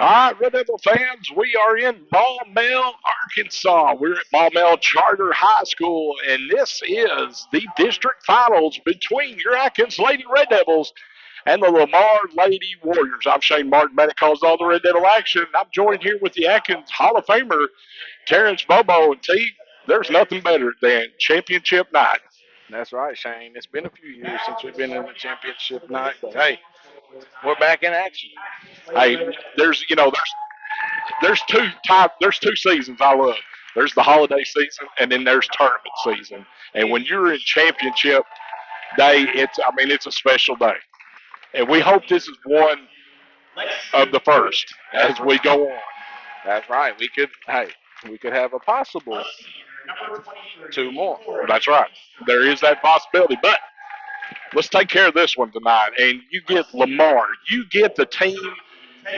All right, Red Devil fans, we are in Maumelle, Arkansas. We're at Maumelle Charter High School, and this is the district finals between your Atkins Lady Red Devils and the Lamar Lady Warriors. I'm Shane Martin, man, that calls all the Red Devil action. I'm joined here with the Atkins Hall of Famer, Terrence Bobo, and T. There's nothing better than championship night. That's right, Shane. It's been a few years since we've been in the championship night, but hey, we're back in action. Hey, there's two seasons I love. There's the holiday season, and then there's tournament season. And when you're in championship day, it's a special day. And we hope this is one of the first That's as we go on. that's right. We could have a possible two more. That's right. There is that possibility, but let's take care of this one tonight. And you get Lamar. You get the team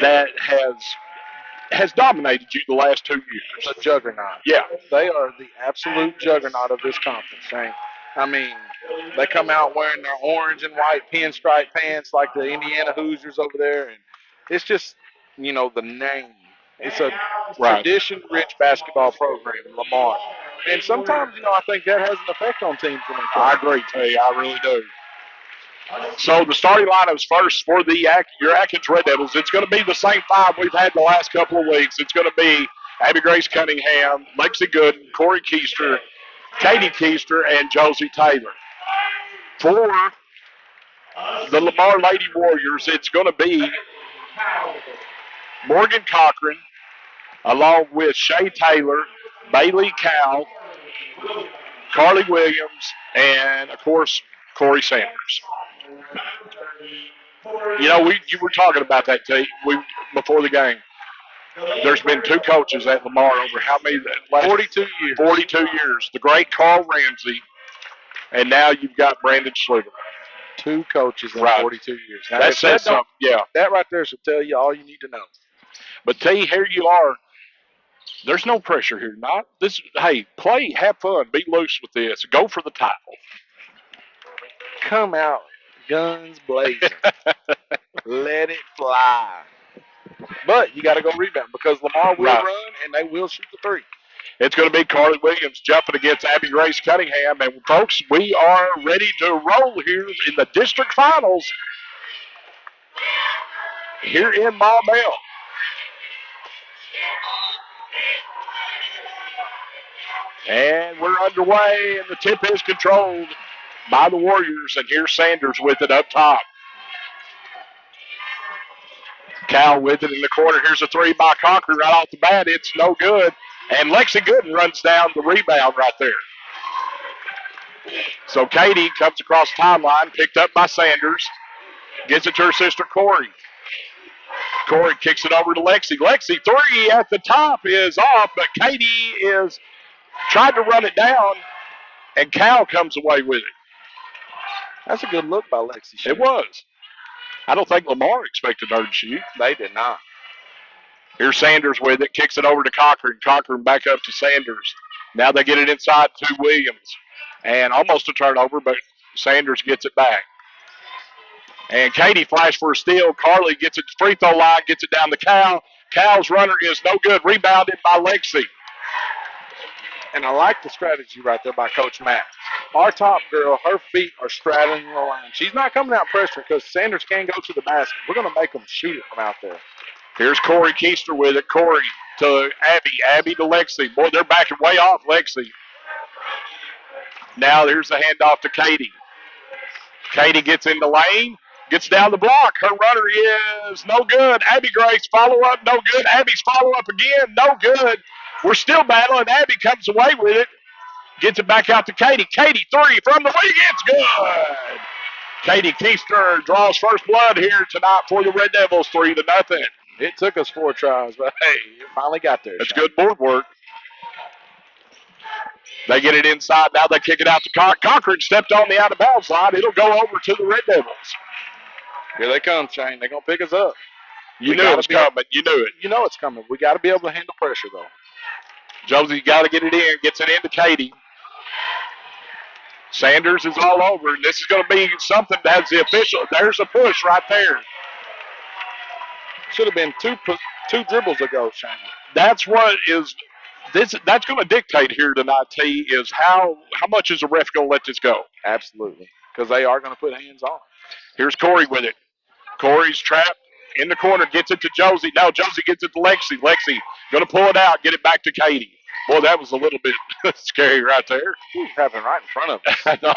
that has dominated you the last 2 years. The juggernaut. Yeah, They are the absolute juggernaut of this conference, Shane. I mean, they come out wearing their orange and white pinstripe pants like the Indiana Hoosiers over there, and it's just, the name. It's a right. tradition-rich basketball program, Lamar. And sometimes, I think that has an effect on teams when they I play. agree, T. I really do. So the starting lineups first for your Atkins Red Devils. It's going to be the same five we've had the last couple of weeks. It's going to be Abby Grace Cunningham, Lexi Gooden, Corey Keister, Katie Keister, and Josie Taylor. For the Lamar Lady Warriors, it's going to be Morgan Cochran, along with Shay Taylor, Bailey Cow, Carly Williams, and of course Corey Sanders. You were talking about that, T. We before the game. There's been two coaches at Lamar over how many? Last 42 years. 42 years. The great Carl Ramsey, and now you've got Brandon Schluter. Two coaches in Right. 42 years. Now, That if says don't- something. Yeah. that right there should tell you all you need to know. But T, here you are. There's no pressure here. Not this. Hey, play, have fun, be loose with this. Go for the title. Come out, guns blazing. Let it fly. But you got to go rebound because Lamar will Right. run and they will shoot the three. It's going to be Carly Williams jumping against Abby Grace Cunningham. And, folks, we are ready to roll here in the district finals here in Maumelle. And we're underway, and the tip is controlled by the Warriors. And here's Sanders with it up top. Cal with it in the corner. Here's a three by Cochran right off the bat. It's no good. And Lexi Gooden runs down the rebound right there. So Katie comes across the timeline, picked up by Sanders, gets it to her sister Corey. Corey kicks it over to Lexi. Lexi, three at the top is off, but Katie is tried to run it down, and Cal comes away with it. That's a good look by Lexi. It was. I don't think Lamar expected her to shoot. They did not. Here's Sanders with it, kicks it over to Cochran. Cochran back up to Sanders. Now they get it inside to Williams. And almost a turnover, but Sanders gets it back. And Katie flashed for a steal. Carly gets it to free throw line, gets it down to Cal. Cal's runner is no good. Rebounded by Lexi. And I like the strategy right there by Coach Matt. Our top girl, her feet are straddling the line. She's not coming out pressure because Sanders can go to the basket. We're going to make them shoot it from out there. Here's Corey Keister with it. Corey to Abby. Abby to Lexi. Boy, they're backing way off Lexi. Now here's the handoff to Katie. Katie gets in the lane, gets down the block. Her runner is no good. Abby Grace follow up, no good. Abby's follow up again, no good. We're still battling. Abby comes away with it, gets it back out to Katie. Katie, three from the wing, it's good. Katie Keister draws first blood here tonight for the Red Devils, 3-0. It took us 4 tries, but hey, it finally got there. That's good board work. They get it inside. Now they kick it out to Cochran. Stepped on the out of bounds line. It'll go over to the Red Devils. Here they come, Shane. They're going to pick us up. You knew it was coming. You knew it. You know it's coming. We got to be able to handle pressure, though. Josie got to get it in. Gets it into Katie. Sanders is all over. And this is going to be something that's the official. There's a push right there. Should have been 2 dribbles ago, Shane. That's what is this. That's going to dictate here tonight. T is how much is the ref going to let this go? Absolutely, because they are going to put hands on. Here's Corey with it. Corey's trapped in the corner, gets it to Josie. Now Josie gets it to Lexi. Lexi going to pull it out, get it back to Katie. Boy, that was a little bit scary right there. Ooh, happened right in front of us. I know.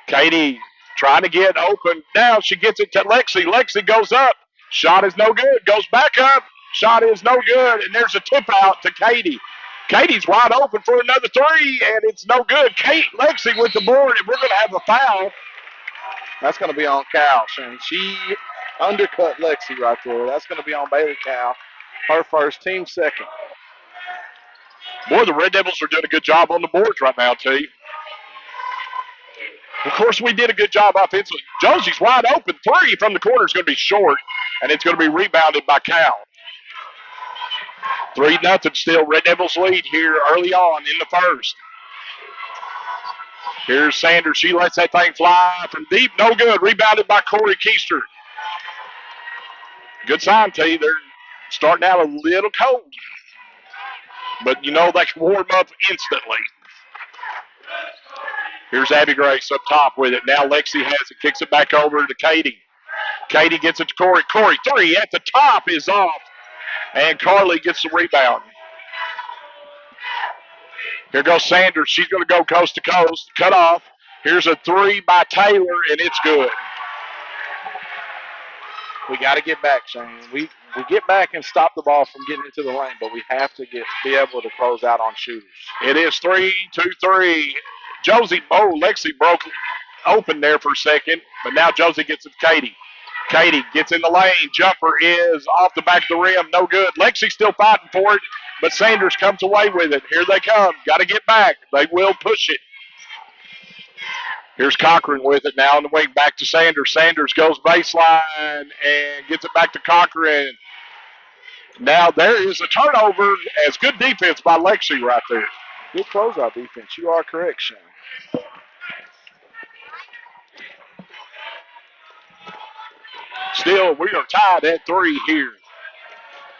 Katie trying to get open. Now she gets it to Lexi. Lexi goes up. Shot is no good. Goes back up. Shot is no good. And there's a tip out to Katie. Katie's wide open for another three, and it's no good. Lexi with the board, and we're going to have a foul. That's going to be on Cal, Shane. She undercut Lexi right there. That's going to be on Bailey Cal. Her first, team second. Boy, the Red Devils are doing a good job on the boards right now, T. Of course, we did a good job offensively. Josie's wide open. Three from the corner is going to be short, and it's going to be rebounded by Cal. 3-0 still. Red Devils lead here early on in the first. Here's Sanders. She lets that thing fly from deep. No good. Rebounded by Corey Keister. Good sign, T. They're starting out a little cold. But, you know, they can warm up instantly. Here's Abby Grace up top with it. Now Lexi has it. Kicks it back over to Katie. Katie gets it to Corey. Corey, three at the top is off. And Carly gets the rebound. Here goes Sanders. She's going to go coast to coast. Cut off. Here's a three by Taylor, and it's good. We got to get back, Shane. We get back and stop the ball from getting into the lane, but we have to be able to close out on shooters. It is 3-2-3. Lexi broke open there for a second, but now Josie gets it to Katie. Katie gets in the lane. Jumper is off the back of the rim. No good. Lexi's still fighting for it, but Sanders comes away with it. Here they come. Got to get back. They will push it. Here's Cochran with it now in the wing. Back to Sanders. Sanders goes baseline and gets it back to Cochran. Now there is a turnover as good defense by Lexi right there. Good closeout defense. You are correct, Shane. Still, we are tied at 3 here.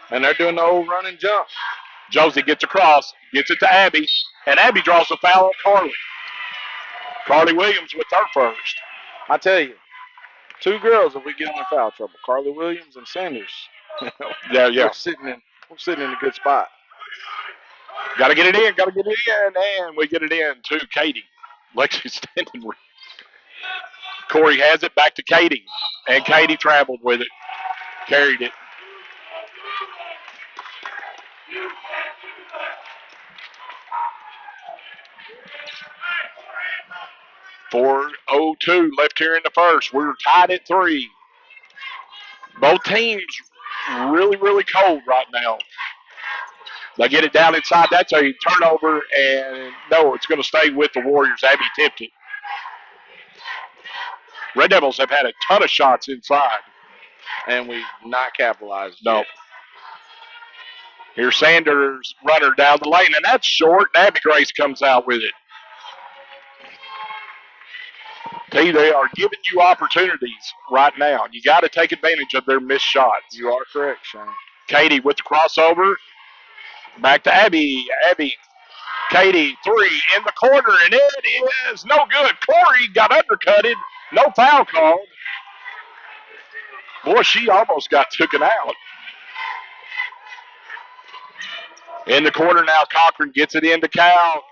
And they're doing the old run and jump. Josie gets across, gets it to Abby, and Abby draws a foul on Carly. Carly Williams with her first. I tell you, 2 girls if we get in foul trouble. Carly Williams and Sanders. Yeah. We're sitting in a good spot. Got to get it in, and we get it in to Katie. Lexi standing. Corey has it back to Katie, and Katie traveled with it, carried it. .402 left here in the first. We're tied at 3. Both teams really, really cold right now. They get it down inside. That's a turnover, and no, it's going to stay with the Warriors. Abby tipped it. Red Devils have had a ton of shots inside. And we've not capitalized. No. Yet. Here's Sanders runner down the lane, and that's short. And Abby Grace comes out with it. T, they are giving you opportunities right now. You got to take advantage of their missed shots. You are correct, Shane. Katie with the crossover. Back to Abby. Katie, three in the corner, and it is no good. Corey got undercutted. No foul called. Boy, she almost got taken out. In the corner now, Cochran gets it into Cal.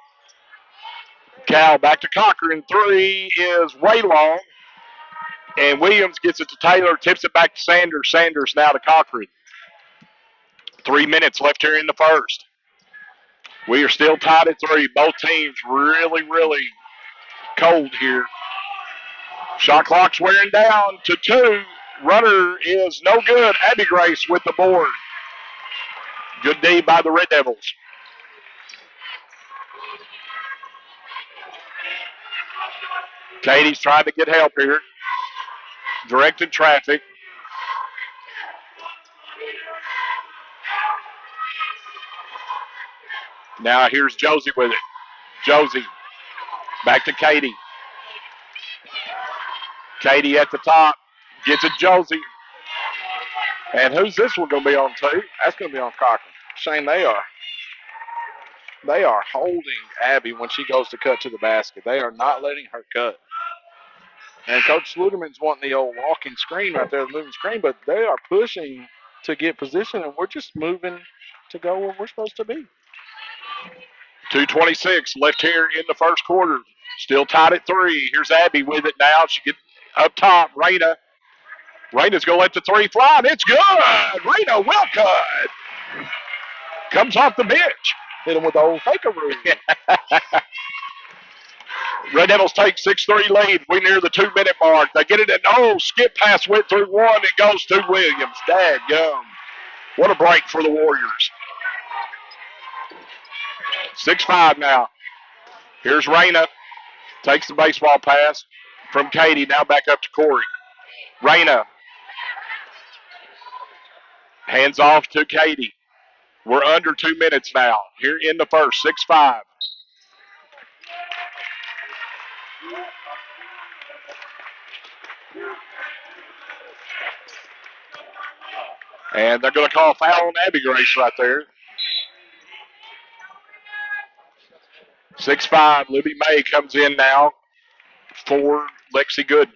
Cal back to Cochran. Three is way long. And Williams gets it to Taylor, tips it back to Sanders. Sanders now to Cochran. 3 minutes left here in the first. We are still tied at 3. Both teams really, really cold here. Shot clock's wearing down to 2. Runner is no good. Abby Grace with the board. Good D by the Red Devils. Katie's trying to get help here. Directed traffic. Now here's Josie with it. Josie back to Katie. Katie at the top. Gets it Josie. And who's this one going to be on, too? That's going to be on Cochran. Shane, they are holding Abby when she goes to cut to the basket. They are not letting her cut. And Coach Sluderman's wanting the old walking screen right there, the moving screen, but they are pushing to get position, and we're just moving to go where we're supposed to be. 2:26 left here in the first quarter. Still tied at 3. Here's Abby with it now. She gets up top. Raina's going to let the 3 fly, and it's good. Raina will cut. Comes off the bench. Hit them with the old fakeroo. Red Devils take 6-3 lead. We near the 2-minute mark. They get it and skip pass went through one and goes to Williams. Dadgum. What a break for the Warriors. 6-5 now. Here's Raina. Takes the baseball pass from Katie. Now back up to Corey. Raina. Hands off to Katie. We're under 2 minutes now. Here in the first. 6-5. And they're going to call a foul on Abby Grace right there. 6-5. Libby May comes in now for Lexi Gooden.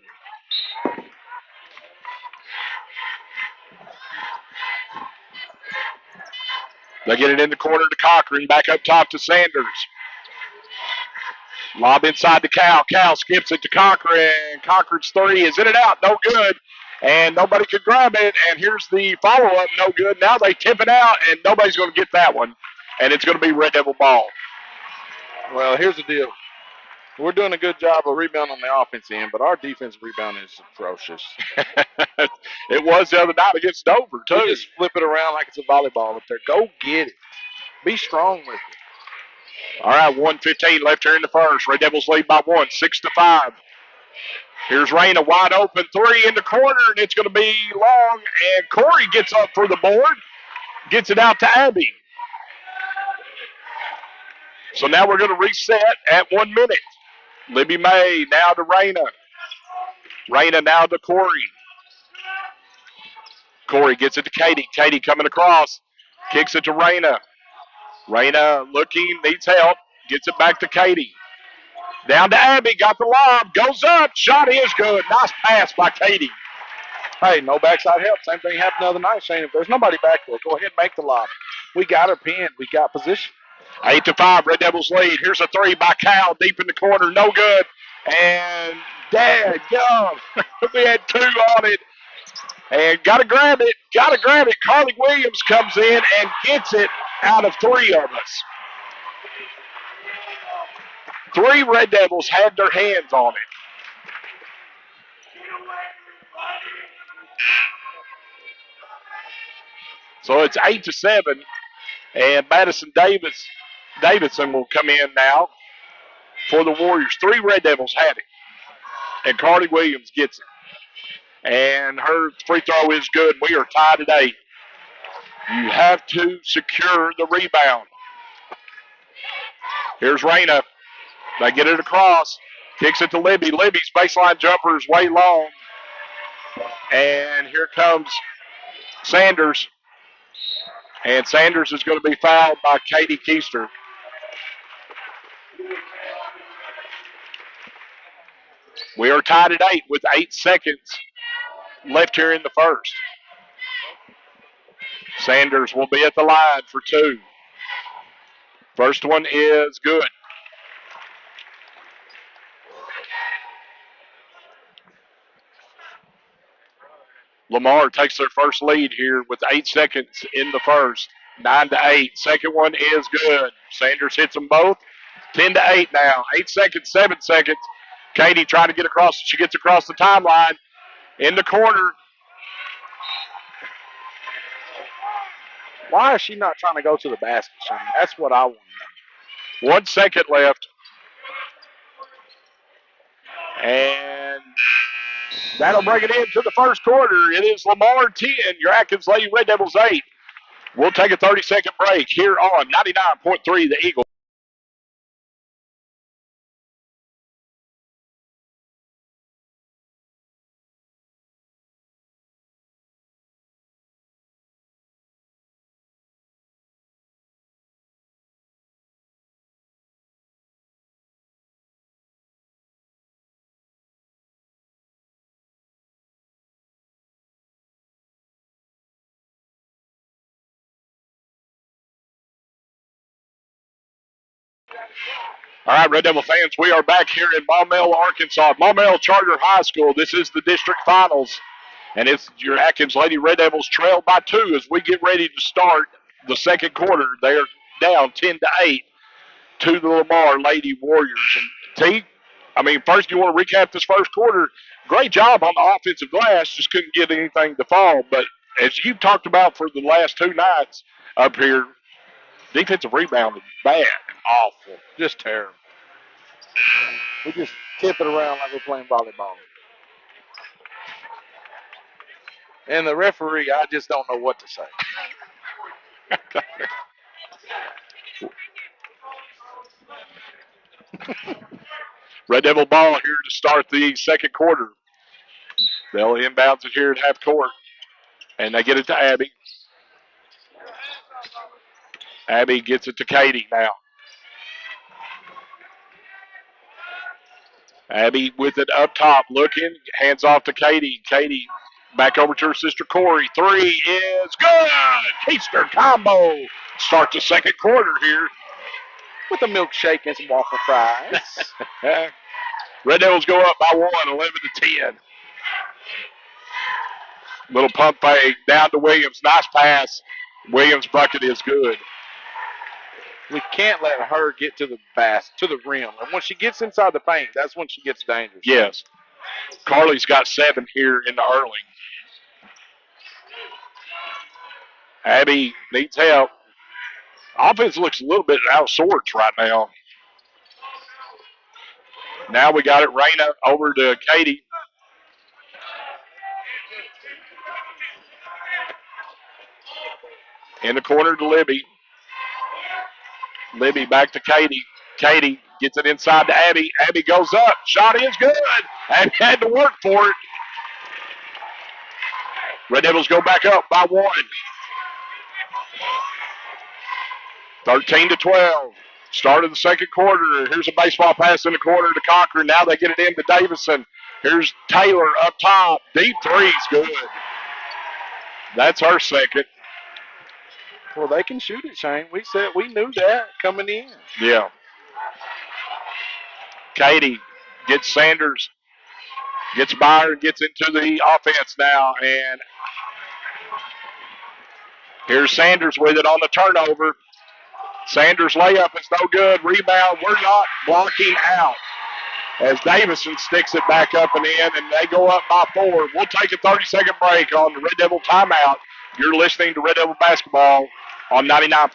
They get it in the corner to Cochran. Back up top to Sanders. Lob inside to Cal. Cal skips it to Cochran. Cochran's 3 is in and out. No good. And nobody could grab it. And here's the follow-up. No good. Now they tip it out, and nobody's going to get that one. And it's going to be Red Devil ball. Well, here's the deal. We're doing a good job of rebounding on the offense end, but our defense rebound is atrocious. It was the other night against Dover, too. We just flip it around like it's a volleyball up there. Go get it. Be strong with it. All right, 1:15 left here in the first. Red Devils lead by 1, 6-5. Here's Raina, wide open 3 in the corner, and it's going to be long. And Corey gets up for the board, gets it out to Abby. So now we're going to reset at 1 minute. Libby May now to Raina. Raina now to Corey. Corey gets it to Katie. Katie coming across. Kicks it to Raina. Raina looking, needs help. Gets it back to Katie. Down to Abby. Got the lob. Goes up. Shot is good. Nice pass by Katie. Hey, no backside help. Same thing happened the other night, Shane. If there's nobody back there, go ahead and make the lob. We got her pinned. We got position. 8-5, Red Devils lead. Here's a 3 by Cal, deep in the corner, no good. And dadgum, we had 2 on it. And got to grab it. Carly Williams comes in and gets it out of 3 of us. 3 Red Devils had their hands on it. So it's 8-7, and Madison Davidson will come in now for the Warriors. 3 Red Devils had it, and Carly Williams gets it. And her free throw is good. We are tied at 8. You have to secure the rebound. Here's Raina. They get it across. Kicks it to Libby. Libby's baseline jumper is way long. And here comes Sanders. And Sanders is going to be fouled by Katie Keister. We are tied at 8 with 8 seconds left here in the first. Sanders will be at the line for 2. First one is good. Lamar takes their first lead here with 8 seconds in the first. 9-8. Second one is good. Sanders hits them both. 10-8 now. 8 seconds, 7 seconds. Katie trying to get across. She gets across the timeline. In the corner. Why is she not trying to go to the basket, Shane? That's what I want to know. 1 second left. And that'll bring it into the first quarter. It is Lamar 10, your Atkins Lady Red Devils 8. We'll take a 30-second break here on 99.3 The Eagle. All right, Red Devil fans, we are back here in Maumelle, Arkansas, Maumelle Charter High School. This is the district finals, and it's your Atkins Lady Red Devils trailed by 2 as we get ready to start the second quarter. They're down 10-8 to the Lamar Lady Warriors. And T, first you want to recap this first quarter. Great job on the offensive glass, just couldn't get anything to fall. But as you've talked about for the last 2 nights up here, defensive rebounding bad. Awful. Just terrible. We just tip it around like we're playing volleyball. And the referee, I just don't know what to say. Red Devil ball here to start the second quarter. They'll inbounds it here at half court, and they get it to Abby. Abby gets it to Katie now. Abby with it up top, looking, hands off to Katie. Katie back over to her sister Corey. 3 is good. Keister combo. Start the second quarter here. With a milkshake and some waffle fries. Red Devils go up by 1, 11-10. Little pump fake down to Williams. Nice pass. Williams' bucket is good. We can't let her get to the rim. And when she gets inside the paint, that's when she gets dangerous. Yes. Carly's got 7 here in the early. Abby needs help. Offense looks a little bit out of sorts right now. Now we got it. Raina over to Katie. In the corner to Libby. Libby back to Katie. Katie gets it inside to Abby. Abby goes up. Shot is good. Abby had to work for it. Red Devils go back up by 1. 13-12. Start of the second quarter. Here's a baseball pass in the corner to Cochran. Now they get it into Davison. Here's Taylor up top. Deep three's good. That's her second. Well, they can shoot it, Shane. We knew that coming in. Yeah. Katie gets Sanders, gets by her, gets into the offense now, and here's Sanders with it on the turnover. Sanders' layup is no good. Rebound, we're not blocking out. As Davison sticks it back up and in, and they go up by 4. We'll take a 30-second break on the Red Devil timeout. You're listening to Red Devil Basketball on 99.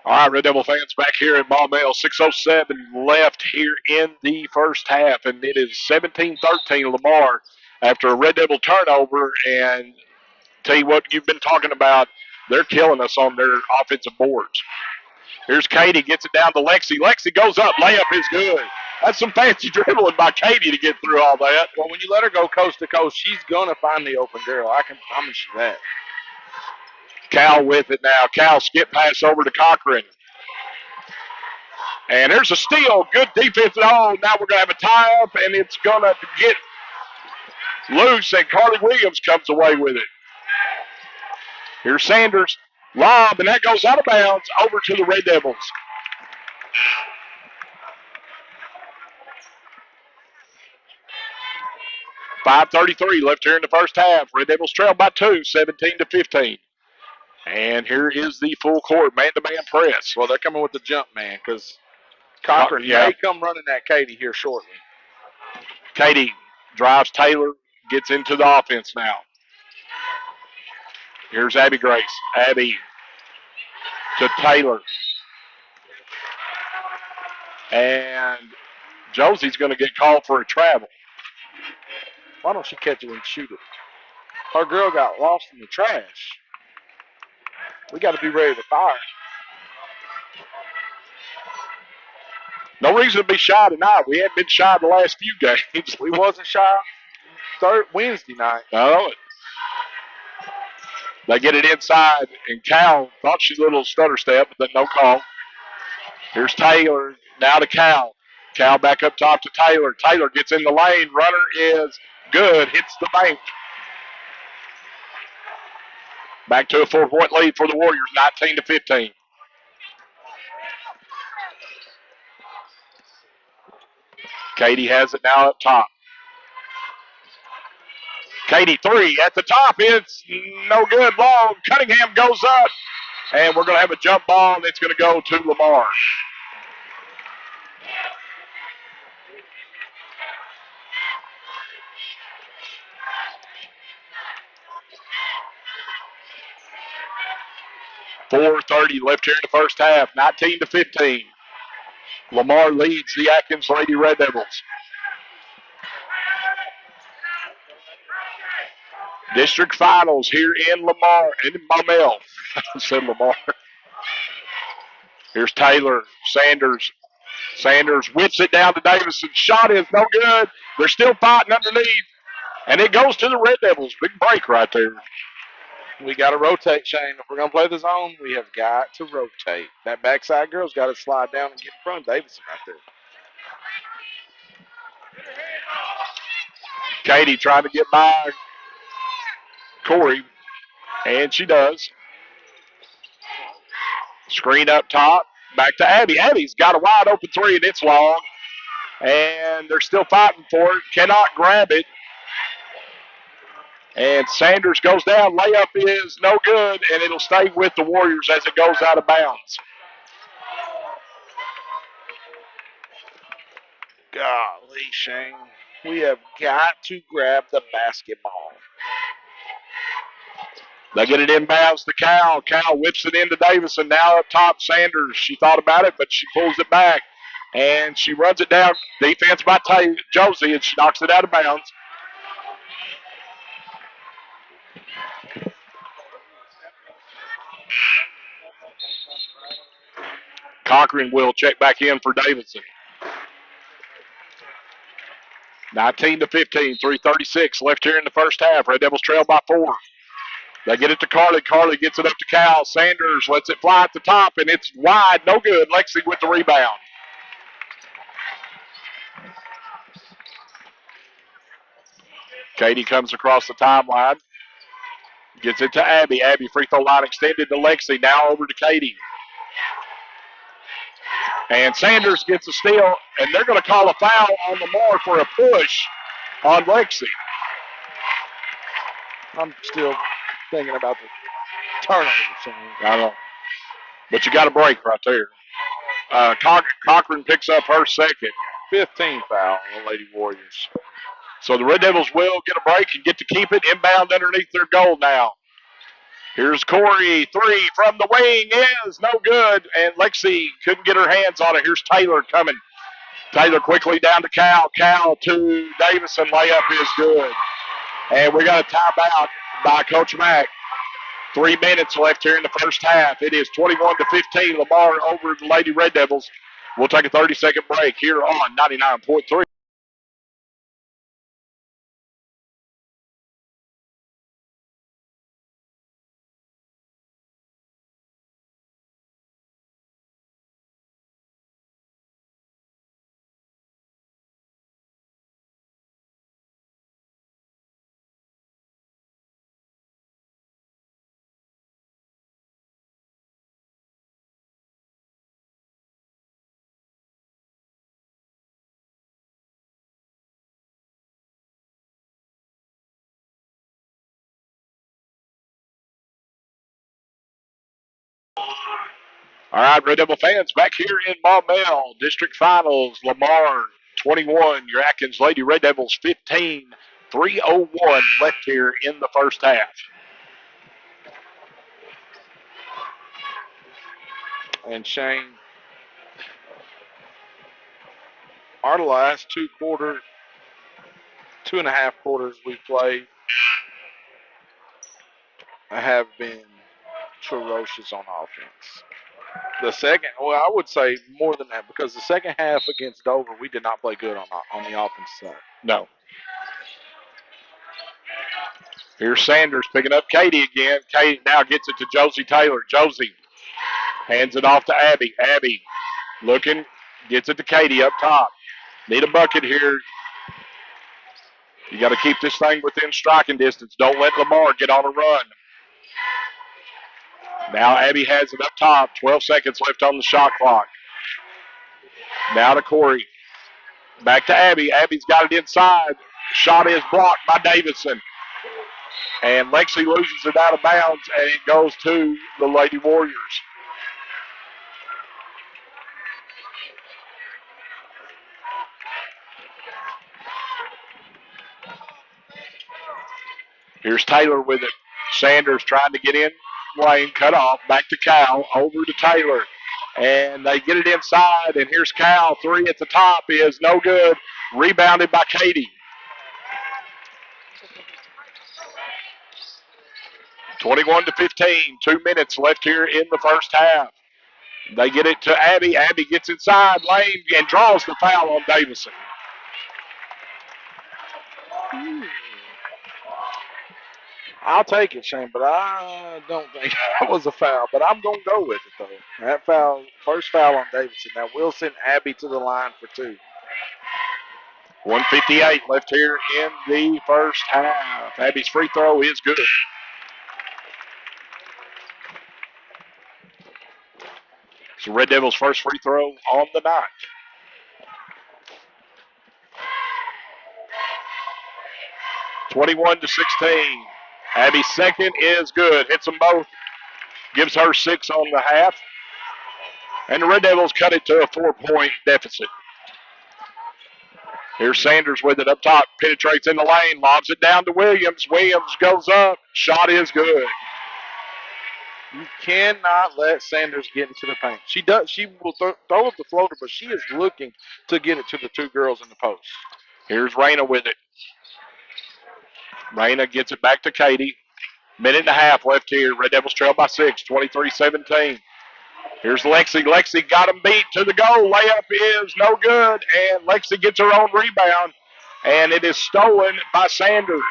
All right, Red Devil fans, back here at Maumelle. 6:07 left here in the first half, and it is 17-13 Lamar after a Red Devil turnover. And tell you what, you've been talking about, they're killing us on their offensive boards. Here's Katie, gets it down to Lexi. Lexi goes up, layup is good. That's some fancy dribbling by Katie to get through all that. Well, when you let her go coast to coast, she's going to find the open girl. I can promise you that. Cal with it now. Cal skip pass over to Cochran. And there's a steal. Good defense at home. Now we're going to have a tie-up, and it's going to get loose, and Carly Williams comes away with it. Here's Sanders. Lob, and that goes out of bounds over to the Red Devils. .5:33 left here in the first half. Red Devils trail by 2, 17-15. And here is the full court man-to-man press. Well, they're coming with the jump man because Cochran may come running at Katie here shortly. Katie drives Taylor, gets into the offense now. Here's Abby Grace. Abby to Taylor. And Josie's going to get called for a travel. Why don't she catch it and shoot it? Our girl got lost in the trash. We got to be ready to fire. No reason to be shy tonight. We haven't been shy the last few games. We wasn't shy Wednesday night. I know it. They get it inside, and Cal thought she did a little stutter step, but then no call. Here's Taylor, now to Cal. Cal back up top to Taylor. Taylor gets in the lane. Runner is good, hits the bank. Back to a 4-point lead for the Warriors, 19-15. Katie has it now up top. Katie three at the top. It's no good. Long. Cunningham goes up, and we're going to have a jump ball, and it's going to go to Lamar. .430 left here in the first half, 19-15. Lamar leads the Atkins Lady Red Devils. District finals here in Lamar, in Maumelle. I said Lamar. Here's Taylor, Sanders. Sanders whips it down to Davison. Shot is no good. They're still fighting underneath. And it goes to the Red Devils. Big break right there. We got to rotate, Shane. If we're going to play the zone, we have got to rotate. That backside girl's got to slide down and get in front of Davison right there. Katie trying to get by Corey, and she does. Screen up top, back to Abby. Abby's got a wide open three, and it's long. And they're still fighting for it. Cannot grab it. And Sanders goes down. Layup is no good, and it'll stay with the Warriors as it goes out of bounds. Golly, Shane. We have got to grab the basketball. They get it inbounds to Cal. Cal whips it into Davison. Now up top, Sanders. She thought about it, but she pulls it back. And she runs it down. Defense by Josie, and she knocks it out of bounds. Cochran will check back in for Davidson. 19-15, 3:36 left here in the first half. Red Devils trail by 4. They get it to Carly. Carly gets it up to Cal. Sanders lets it fly at the top, and it's wide. No good. Lexi with the rebound. Katie comes across the timeline. Gets it to Abby. Abby free throw line extended to Lexi. Now over to Katie. And Sanders gets a steal, and they're going to call a foul on Lamar for a push on Lexi. I'm still thinking about the turnover, Shane. I know. But you got a break right there. Cochran picks up her second. 15 foul on the Lady Warriors. So the Red Devils will get a break and get to keep it inbound underneath their goal now. Here's Corey. Three from the wing is no good. And Lexi couldn't get her hands on it. Here's Taylor coming. Taylor quickly down to Cal. Cal to Davison. Layup is good. And we got a timeout by Coach Mack. 3 minutes left here in the first half. It is 21-15. Lamar over the Lady Red Devils. We'll take a 30-second break here on 99.3. All right, Red Devil fans, back here in Maumelle, district finals, Lamar 21, your Atkins Lady Red Devils 15, 3:01 left here in the first half. And Shane, our last 2.5 quarters we played have been atrocious on offense. The second, well, I would say more than that because the second half against Dover, we did not play good on the offense side. No. Here's Sanders picking up Katie again. Katie now gets it to Josie Taylor. Josie hands it off to Abby. Abby looking, gets it to Katie up top. Need a bucket here. You got to keep this thing within striking distance. Don't let Lamar get on a run. Now Abby has it up top. 12 seconds left on the shot clock. Now to Corey. Back to Abby. Abby's got it inside. Shot is blocked by Davidson. And Lexi loses it out of bounds, and it goes to the Lady Warriors. Here's Taylor with it. Sanders trying to get in lane, cut off. Back to Cal, over to Taylor. And they get it inside, and here's Cal. Three at the top is no good. Rebounded by Katie. 21-15, 2 minutes left here in the first half. They get it to Abby. Abby gets inside lane and draws the foul on Davison. I'll take it, Shane, but I don't think that was a foul. But I'm going to go with it, though. That foul, first foul on Davidson. Now, we'll send Abby to the line for two. 1:58 left here in the first half. Abby's free throw is good. So Red Devils' first free throw on the night. (21-16). Abby's second is good. Hits them both. Gives her 6 on the half. And the Red Devils cut it to a 4-point deficit. Here's Sanders with it up top. Penetrates in the lane. Lobs it down to Williams. Williams goes up. Shot is good. You cannot let Sanders get into the paint. She does. She will throw up the floater, but she is looking to get it to the two girls in the post. Here's Raina with it. Raina gets it back to Katie. Minute and a half left here. Red Devils trail by 6, 23-17. Here's Lexi. Lexi got him beat to the goal. Layup is no good, and Lexi gets her own rebound, and it is stolen by Sanders.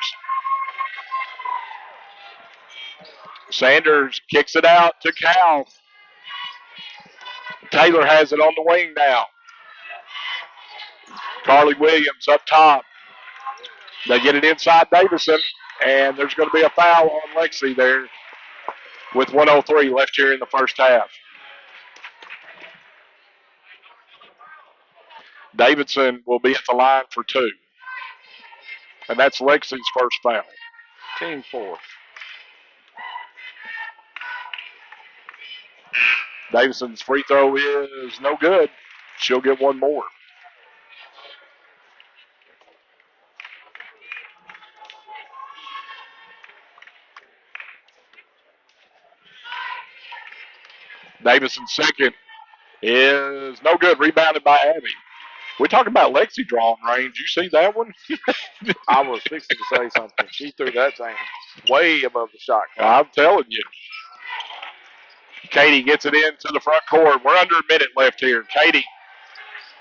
Sanders kicks it out to Cal. Taylor has it on the wing now. Carly Williams up top. They get it inside Davison, and there's going to be a foul on Lexi there with 1:03 left here in the first half. Davidson will be at the line for 2. And that's Lexi's first foul. Team fourth. Davidson's free throw is no good. She'll get one more. Davidson's second is no good. Rebounded by Abby. We talk about Lexi drawing range. You see that one? I was fixing to say something. She threw that thing way above the shot clock. I'm telling you. Katie gets it into the front court. We're under a minute left here. Katie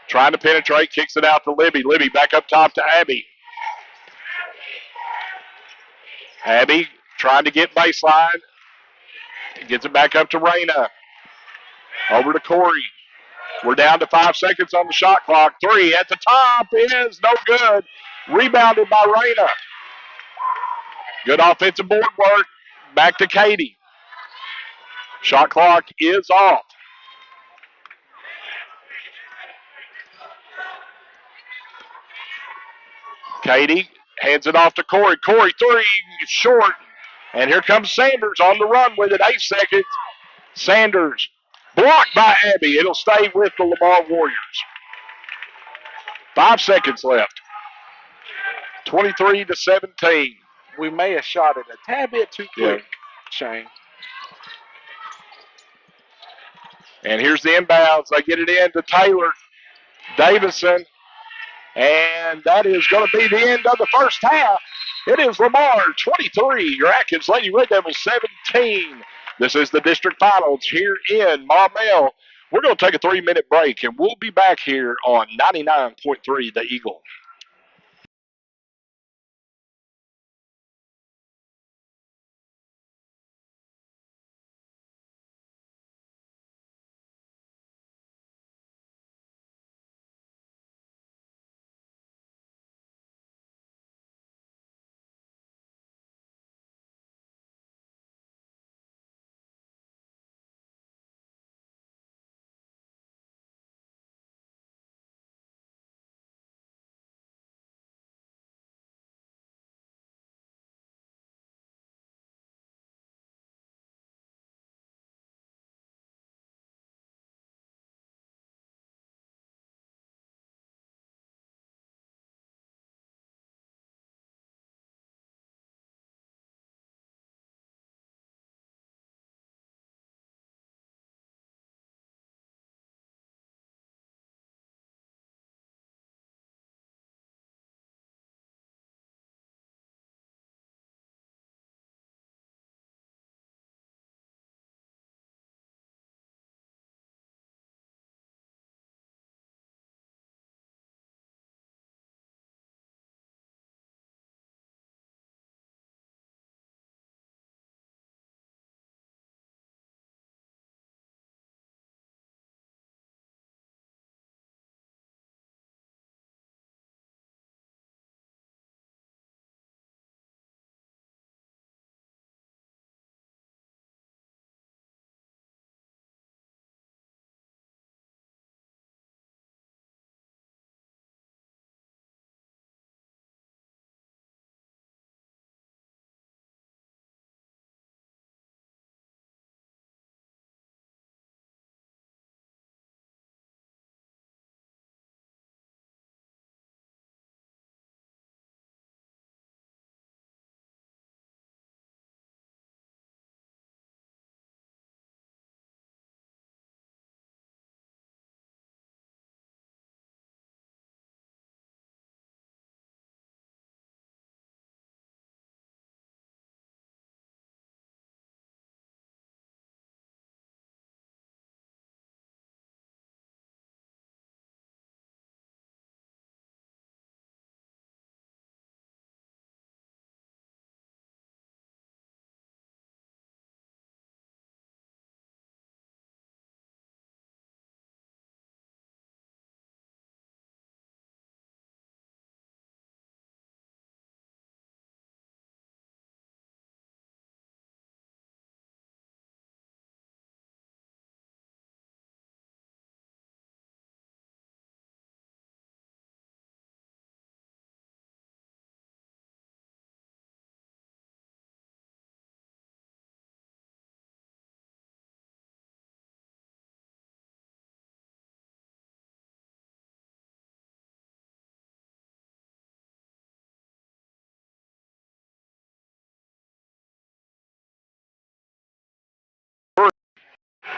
trying to penetrate, kicks it out to Libby. Libby back up top to Abby. Abby trying to get baseline. Gets it back up to Raina. Over to Corey. We're down to 5 seconds on the shot clock. 3 at the top is no good. Rebounded by Raina. Good offensive board work. Back to Katie. Shot clock is off. Katie hands it off to Corey. Corey, 3 short. And here comes Sanders on the run with it. 8 seconds. Sanders blocked by Abby. It'll stay with the Lamar Warriors. 5 seconds left. 23-17. We may have shot it a tad bit too quick, Shane. And here's the inbounds. They get it in to Taylor Davison. And that is going to be the end of the first half. It is Lamar 23, your Atkins Lady Red Devils 17. This is the district finals here in Maumelle. We're going to take a 3-minute break, and we'll be back here on 99.3 The Eagle.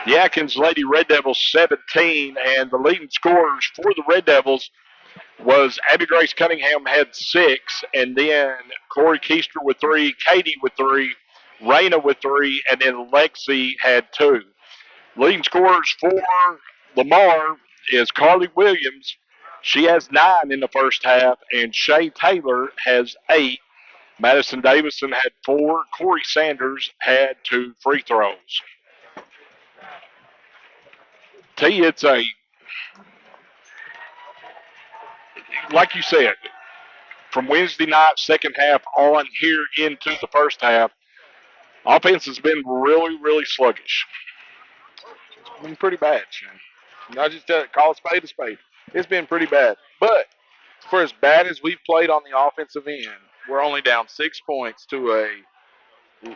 The Atkins Lady Red Devils 17, and the leading scorers for the Red Devils was Abby Grace Cunningham had 6, and then Corey Keister with 3, Katie with 3, Raina with 3, and then Lexi had 2. Leading scorers for Lamar is Carly Williams. She has 9 in the first half, and Shay Taylor has 8. Madison Davison had 4. Corey Sanders had 2 free throws. T, it's a, like you said, from Wednesday night, second half on here into the first half, offense has been really, really sluggish. It's been pretty bad, Shane. I just call a spade a spade. It's been pretty bad. But for as bad as we've played on the offensive end, we're only down 6 points to a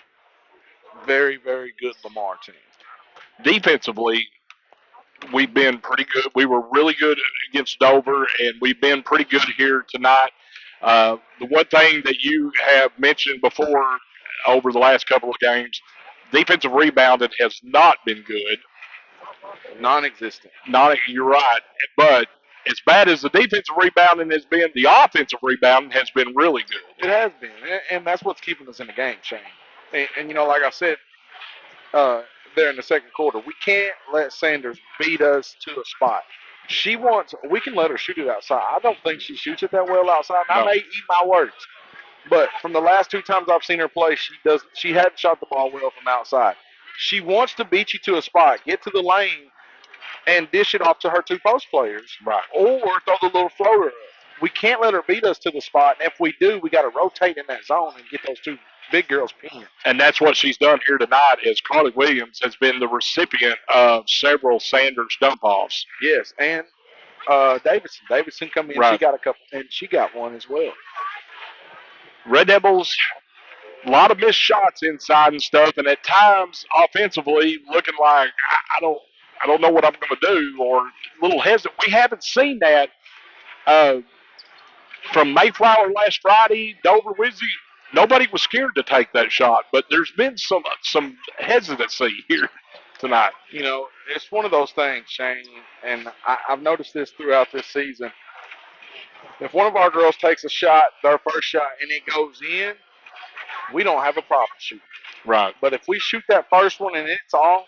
very, very good Lamar team. Defensively, we've been pretty good. We were really good against Dover, and we've been pretty good here tonight. The one thing that you have mentioned before over the last couple of games, defensive rebounding has not been good. Non-existent. Not you're right, but as bad as the defensive rebounding has been, the offensive rebounding has been really good. It has been, and that's what's keeping us in the game, Shane. And like I said, uh, there in the second quarter. We can't let Sanders beat us to a spot. She wants. We can let her shoot it outside. I don't think she shoots it that well outside. And I No. may eat my words, but from the last two times I've seen her play, she does. She hadn't shot the ball well from outside. She wants to beat you to a spot, get to the lane, and dish it off to her two post players, Right. or throw the little floater up. We can't let her beat us to the spot, and if we do, we got to rotate in that zone and get those two big girls pinned. And that's what she's done here tonight. Is Carly Williams has been the recipient of several Sanders dump offs. Yes, and Davidson. Davidson come in. She Right. got a couple, and she got one as well. Red Devils, a lot of missed shots inside and stuff, and at times offensively looking like I don't know what I'm going to do, or a little hesitant. We haven't seen that uh, from Mayflower last Friday, Dover, Wednesday. Nobody was scared to take that shot, but there's been some hesitancy here tonight. You know, it's one of those things, Shane, and I've noticed this throughout this season. If one of our girls takes a shot, their first shot, and it goes in, we don't have a problem shooting. Right. But if we shoot that first one and it's off,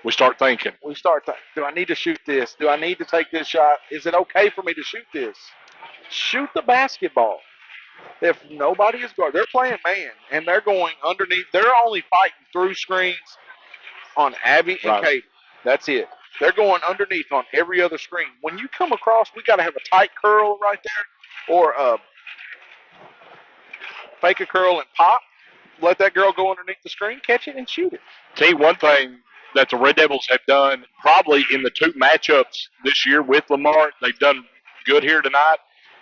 We start thinking. we start to, do I need to shoot this? Do I need to take this shot? Is it okay for me to shoot this? Shoot the basketball. If nobody is guard, they're playing man and they're going underneath. They're only fighting through screens on Abby and Right. Katie. That's it. They're going underneath on every other screen. When you come across, we got to have a tight curl right there, or fake a curl and pop. Let that girl go underneath the screen, catch it, and shoot it. Tell you one thing that the Red Devils have done probably in the two matchups this year with Lamar, they've done good here tonight,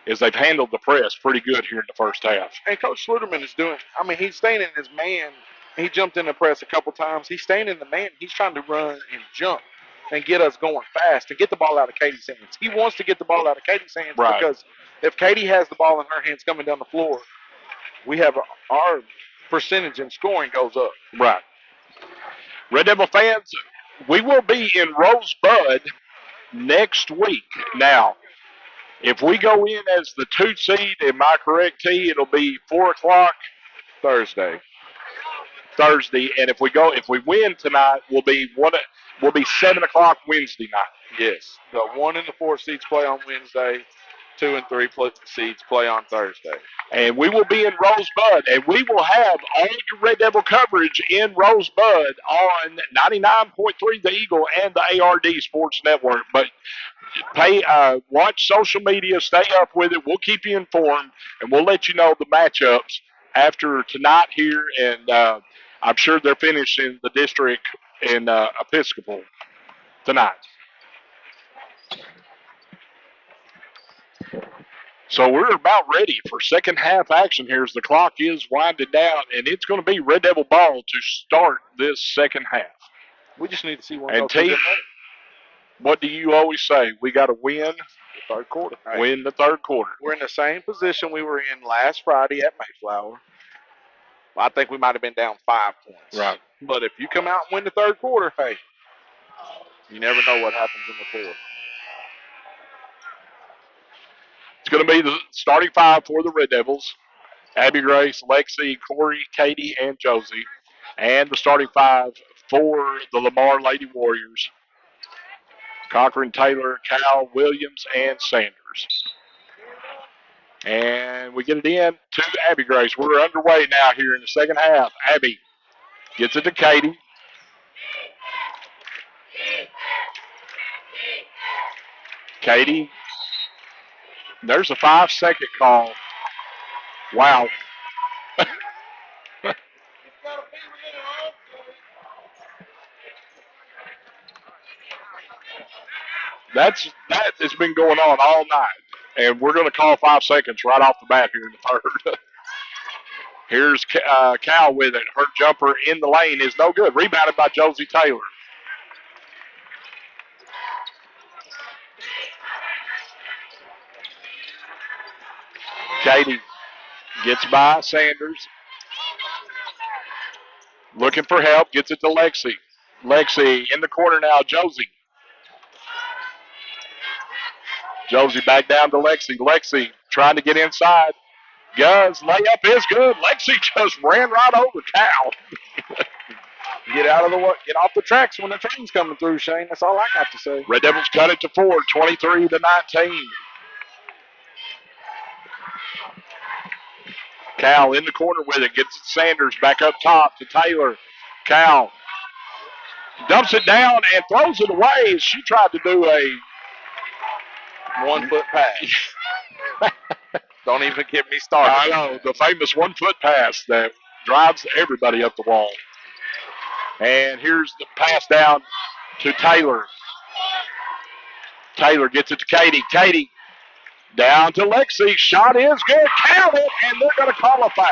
is they've handled the press pretty good here in the first half. And Coach Sluderman is doing. I mean, he's staying in his man. He jumped in the press a couple times. He's staying in the man. He's trying to run and jump and get us going fast to get the ball out of Katie's hands. He wants to get the ball out of Katie's hands Right. because if Katie has the ball in her hands coming down the floor, we have our percentage in scoring goes up. Right. Red Devil fans, we will be in Rosebud next week. Now, if we go in as the 2 seed, am I correct, T? It'll be 4 o'clock Thursday. And if we win tonight, we'll be 7 o'clock Wednesday night. Yes. The 1 and the 4 seeds play on Wednesday. 2 and 3 seeds play on Thursday. And we will be in Rosebud, and we will have all your Red Devil coverage in Rosebud on 99.3 The Eagle and the ARD Sports Network. But watch social media, stay up with it. We'll keep you informed, and we'll let you know the matchups after tonight here. And I'm sure they're finishing the district in Episcopal tonight. So we're about ready for second half action here as the clock is winding down, and it's going to be Red Devil ball to start this second half. We just need to see one And T, what do you always say? We got to win the third quarter. Right. Win the third quarter. We're in the same position we were in last Friday at Mayflower. I think we might have been down 5 points. Right. But if you come out and win the third quarter, hey, you never know what happens in the fourth. It's going to be the starting five for the Red Devils. Abby Grace, Lexi, Corey, Katie, and Josie. And the starting five for the Lamar Lady Warriors. Cochran, Taylor, Cal, Williams, and Sanders. And we get it in to Abby Grace. We're underway now here in the second half. Abby gets it to Katie. Katie, there's a 5-second call. Wow. That has been going on all night. And we're going to call 5 seconds right off the bat here in the third. Here's Cal with it. Her jumper in the lane is no good. Rebounded by Josie Taylor. Katie gets by Sanders. Looking for help. Gets it to Lexi. Lexi in the corner now. Josie. Josie back down to Lexi. Lexi trying to get inside. Layup is good. Lexi just ran right over Cal. Get out of the way. Get off the tracks when the train's coming through, Shane. That's all I got to say. Red Devils cut it to 4, 23-19. Cal in the corner with it. Gets it Sanders back up top to Taylor. Cal dumps it down and throws it away. She tried to do a 1 foot pass. Don't even get me started. I know, the famous 1 foot pass that drives everybody up the wall. And here's the pass down to Taylor. Taylor gets it to Katie. Katie down to Lexi. Shot is good. Count it, and they're going to call a foul.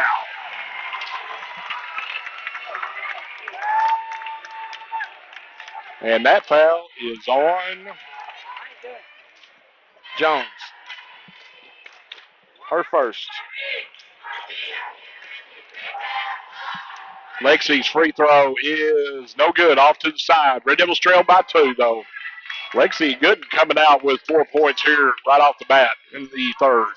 And that foul is on Jones. Her first. Lexi's free throw is no good, off to the side. Red Devils trail by 2, though. Lexi Gooden coming out with 4 points here right off the bat in the third.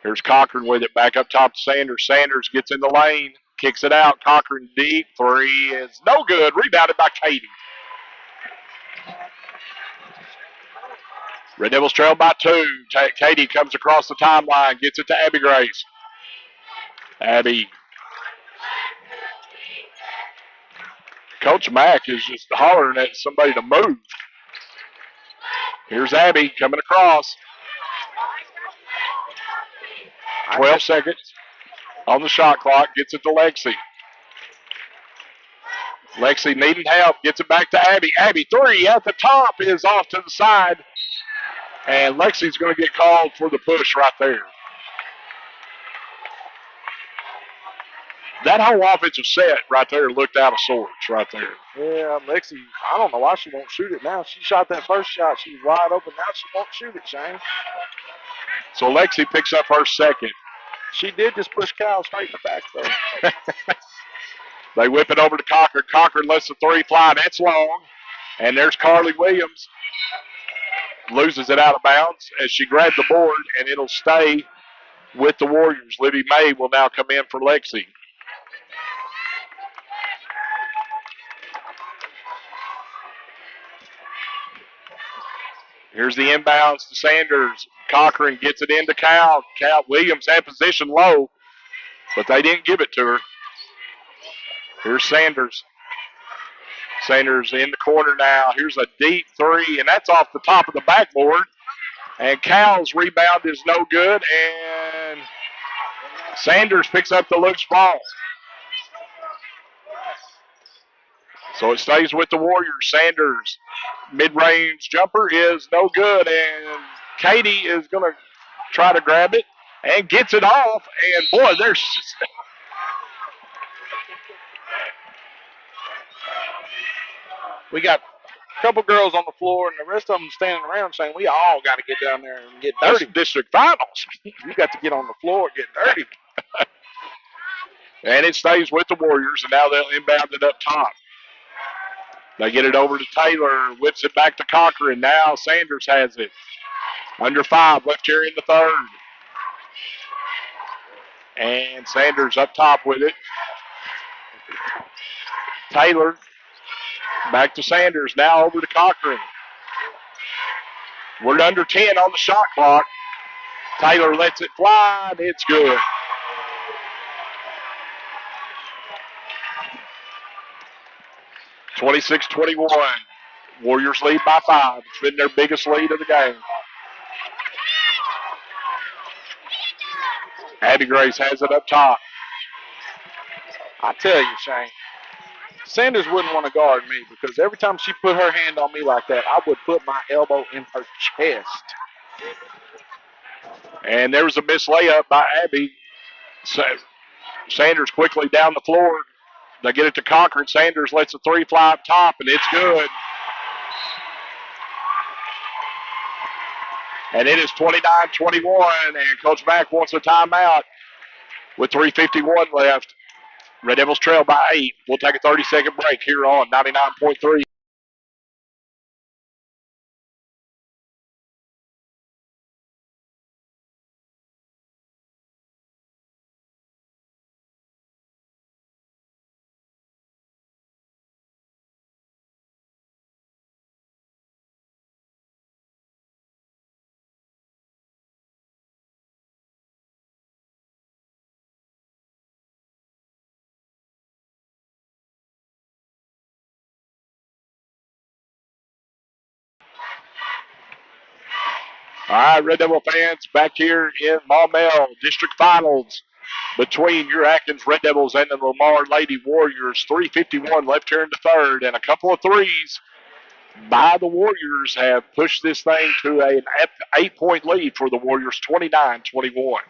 Here's Cochran with it back up top to Sanders. Sanders gets in the lane, kicks it out. Cochran deep. 3 is no good. Rebounded by Katie. Red Devils trail by 2. Katie comes across the timeline, gets it to Abby Grace. Abby. Coach Mack is just hollering at somebody to move. Here's Abby coming across. 12 seconds on the shot clock. Gets it to Lexi. Lexi needing help. Gets it back to Abby. Abby 3 at the top is off to the side. And Lexi's going to get called for the push right there. That whole offensive set right there looked out of sorts right there. Yeah, Lexi, I don't know why she won't shoot it now. She shot that first shot. She was wide open. Now she won't shoot it, Shane. So Lexi picks up her second. She did just push Cal straight in the back, though. They whip it over to Cochran. Cochran lets the 3 fly. That's long. And there's Carly Williams. Loses it out of bounds as she grabbed the board, and it'll stay with the Warriors. Libby May will now come in for Lexi. Here's the inbounds to Sanders. Cochran gets it into Cal. Cal Williams had position low, but they didn't give it to her. Here's Sanders. Sanders in the corner now. Here's a deep 3, and that's off the top of the backboard. And Cal's rebound is no good, and Sanders picks up the loose ball. So it stays with the Warriors. Sanders, mid-range jumper is no good, and Katie is going to try to grab it and gets it off. And, boy, there's We got a couple girls on the floor, and the rest of them standing around saying, we all got to get down there and get dirty. district finals. You got to get on the floor and get dirty. And it stays with the Warriors, and now they'll inbound it up top. They get it over to Taylor, whips it back to Cochran. Now Sanders has it. Under 5, left here in the third. And Sanders up top with it. Taylor back to Sanders. Now over to Cochran. We're under 10 on the shot clock. Taylor lets it fly, and it's good. (26-21). Warriors lead by 5. It's been their biggest lead of the game. Abby Grace has it up top. I tell you, Shane, Sanders wouldn't want to guard me because every time she put her hand on me like that, I would put my elbow in her chest. And there was a missed layup by Abby. Sanders quickly down the floor. They get it to Cochran. Sanders lets the 3 fly up top, and it's good. And it is 29-21, and Coach Mack wants a timeout with 3:51 left. Red Devils trail by 8. We'll take a 30-second break here on 99.3. right, Red Devil fans, back here in Maumelle District Finals between your Atkins Red Devils and the Lamar Lady Warriors. 3:51 left here in the third, and a couple of threes by the Warriors have pushed this thing to an 8-point lead for the Warriors, 29-21.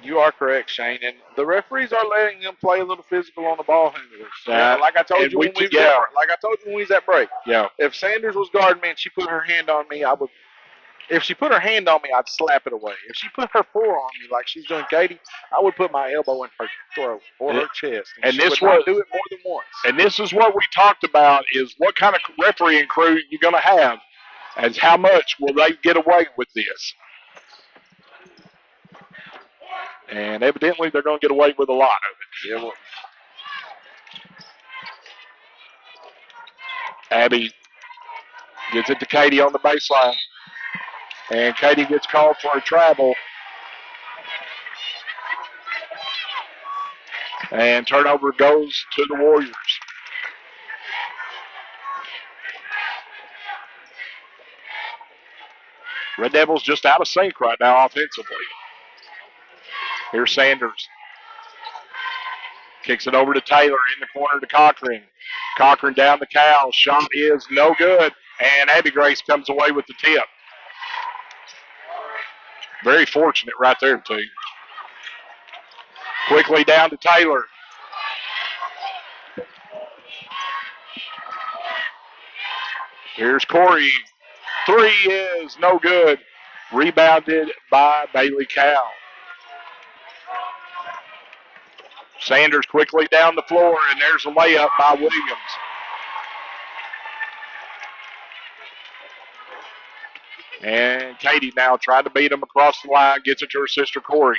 You are correct, Shane. And the referees are letting them play a little physical on the ball handlers. Like I told you when we was at break. Yeah. If Sanders was guarding me and she put her hand on me, I would. If she put her hand on me, I'd slap it away. If she put her forearm on me like she's doing Katie, I would put my elbow in her throat or her chest. And she would not do it more than once. And this is what we talked about: is what kind of refereeing crew you're going to have, and how much will they get away with this? And evidently, they're going to get away with a lot of it. Yeah, well, Abby gets it to Katie on the baseline. And Katie gets called for a travel. And turnover goes to the Warriors. Red Devils just out of sync right now offensively. Here's Sanders. Kicks it over to Taylor in the corner to Cochran. Cochran down the cow. Shot is no good. And Abby Grace comes away with the tip. Very fortunate right there, too. Quickly down to Taylor. Here's Corey. Three is no good. Rebounded by Bailey Cow. Sanders quickly down the floor, and there's a layup by Williams. And Katie now trying to beat him across the line, gets it to her sister Corey.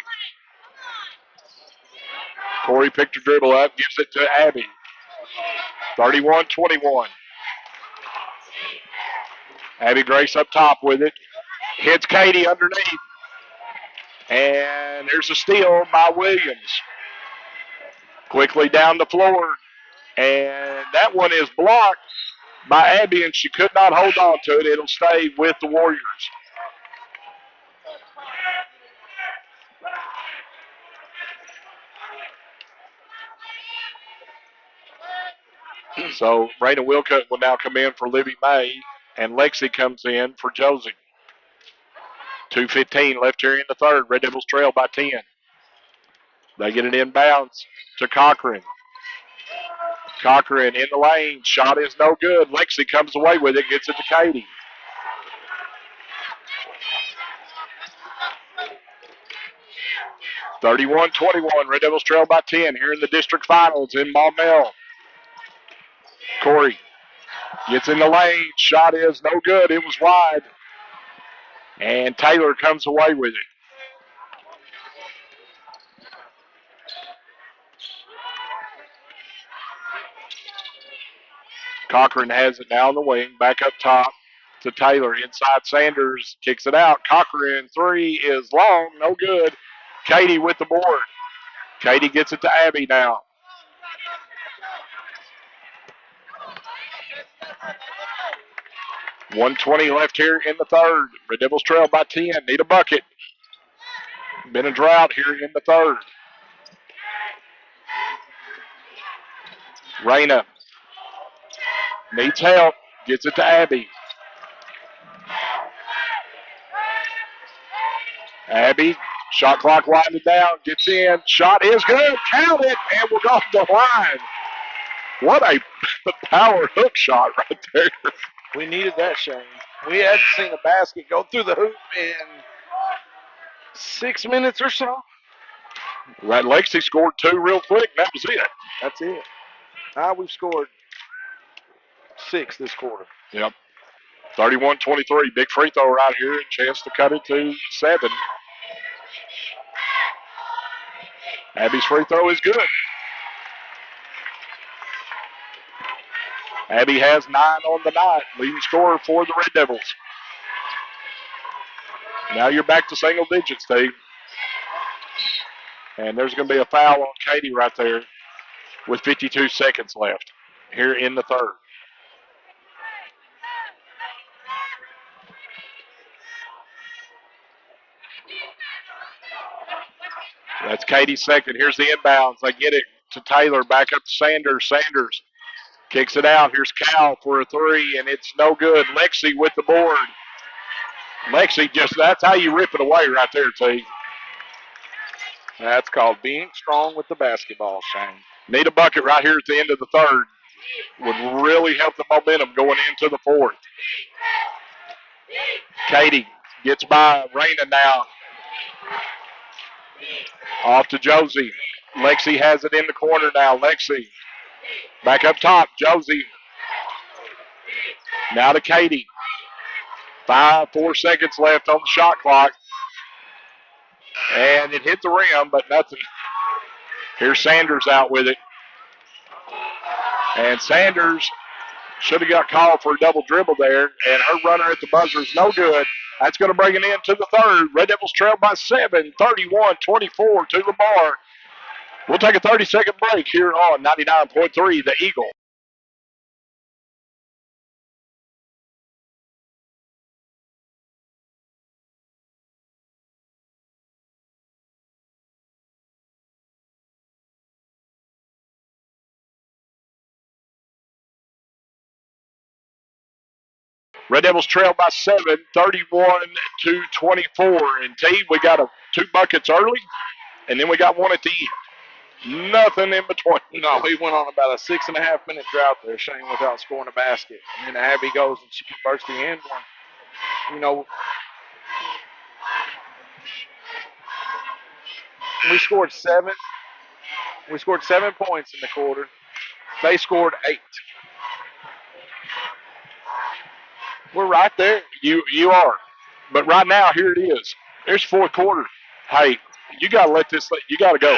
Corey picked her dribble up, gives it to Abby. 31-21. Abby Grace up top with it. Hits Katie underneath. And there's a steal by Williams. Quickly down the floor. And that one is blocked by Abby, and she could not hold on to it. It'll stay with the Warriors. So Brayden Wilcutt will now come in for Libby May, and Lexi comes in for Josie. 2:15 left here in the third. Red Devils trail by 10. They get it inbounds to Cochran. Cochran in the lane. Shot is no good. Lexi comes away with it, gets it to Katie. (31-21). Red Devils trail by 10 here in the district finals in Maumelle. Corey gets in the lane. Shot is no good. It was wide. And Taylor comes away with it. Cochran has it now on the wing. Back up top to Taylor. Inside Sanders kicks it out. Cochran three is long. No good. Katie with the board. Katie gets it to Abby now. .120 left here in the third. Red Devils trail by 10. Need a bucket. Been a drought here in the third. Reyna needs help. Gets it to Abby. Abby, shot clock winding down. Gets in. Shot is good. Count it. And we're off the line. What a power hook shot right there. we needed that, Shane. We hadn't seen a basket go through the hoop in 6 minutes or so. Right, Lexi scored two real quick, and that was it. That's it. Now we've scored 6 this quarter. Yep. 31-23. Big free throw right here. A chance to cut it to 7. Abby's free throw is good. Abby has 9 on the night. Leading scorer for the Red Devils. Now you're back to single digits, Steve. And there's going to be a foul on Katie right there with 52 seconds left here in the third. That's Katie's second. Here's the inbounds. They get it to Taylor. Back up to Sanders. Sanders kicks it out. Here's Cal for a three, and it's no good. Lexi with the board. Lexi that's how you rip it away right there, T. That's called being strong with the basketball, Shane. Need a bucket right here at the end of the third. Would really help the momentum going into the fourth. Katie gets by Raina now. Off to Josie. Lexi has it in the corner now. Lexi back up top. Josie. Now to Katie. 4 seconds left on the shot clock. And it hit the rim, but nothing. Here's Sanders out with it. And Sanders should have got called for a double dribble there. And her runner at the buzzer is no good. That's going to bring it into the third. Red Devils trail by 7, 31-24 to Lamar. We'll take a 30-second break here on 99.3 The Eagle. Red Devils trail by 7, 31-24. And T, we got 2 buckets early, and then we got one at the end. Nothing in between. No, we went on about a 6.5 minute drought there, Shane, without scoring a basket. And then Abby goes and she converts the end one. You know, we scored 7. We scored 7 points in the quarter. They scored 8. We're right there. You are. But right now, here it is. There's fourth quarter. Hey, you got to you got to go.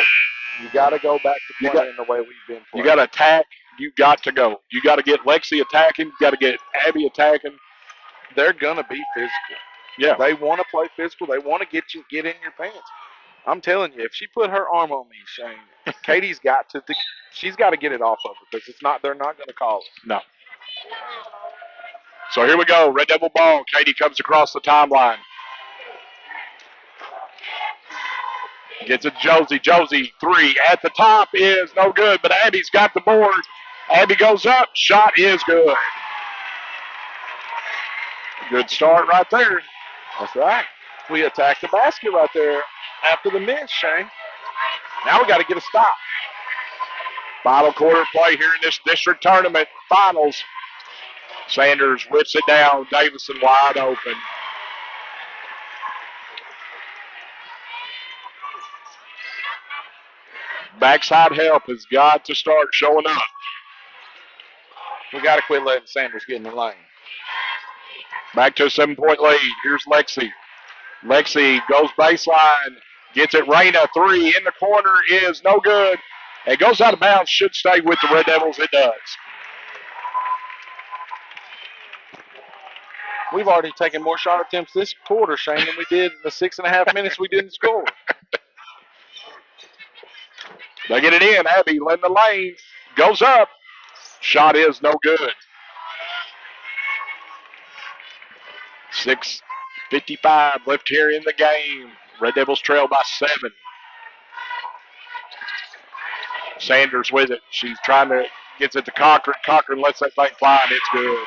You got to go back to playing the way we've been playing. You got to attack. You got to go. You got to get Lexi attacking. You got to get Abby attacking. They're going to be physical. Yeah. They want to play physical. They want to get in your pants. I'm telling you, if she put her arm on me, Shane, Katie's got to she's got to get it off of her because they're not going to call it. No. So here we go. Red Devil ball. Katie comes across the timeline. Gets it Josie. Josie, 3 at the top is no good, but Abby's got the board. Abby goes up. Shot is good. Good start right there. That's right. We attacked the basket right there after the miss, Shane. Now we got to get a stop. Final quarter play here in this district tournament finals. Sanders whips it down. Davison wide open. Backside help has got to start showing up. We got to quit letting Sanders get in the lane. Back to a 7-point lead. Here's Lexi. Lexi goes baseline. Gets it. Raina, 3 in the corner is no good. It goes out of bounds. Should stay with the Red Devils. It does. We've already taken more shot attempts this quarter, Shane, than we did in the 6.5 minutes we didn't score. They get it in. Abby in the lane. Goes up. Shot is no good. 6:55 left here in the game. Red Devils trail by 7. Sanders with it. She's trying to gets it to Cochran. Cochran lets that thing fly, and it's good.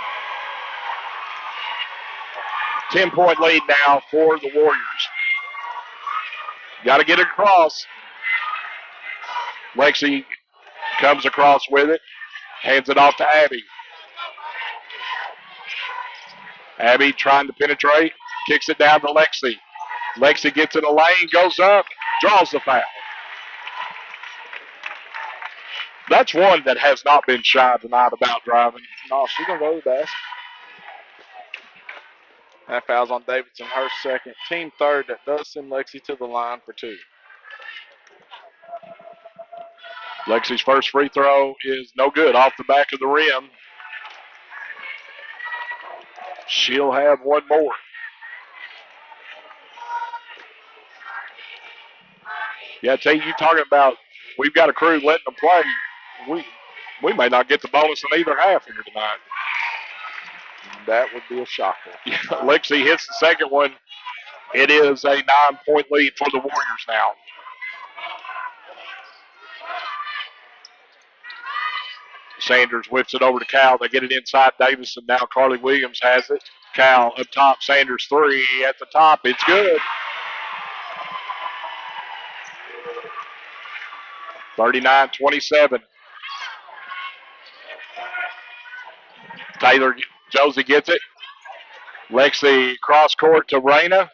10-point lead now for the Warriors. Got to get it across. Lexi comes across with it. Hands it off to Abby. Abby trying to penetrate. Kicks it down to Lexi. Lexi gets in the lane, goes up, draws the foul. That's one that has not been shy tonight about driving. No, she's going to go to the basket. That foul's on Davidson, her second. Team third. That does send Lexi to the line for 2. Lexi's first free throw is no good, off the back of the rim. She'll have one more. Yeah, I tell you talking about we've got a crew letting them play. We may not get the bonus in either half here tonight. That would be a shocker. Lexi hits the second one. It is a 9-point lead for the Warriors now. Sanders whips it over to Cal. They get it inside Davis, and now Carly Williams has it. Cal up top. Sanders three at the top. It's good. 39-27. Taylor Josie gets it. Lexi cross court to Raina.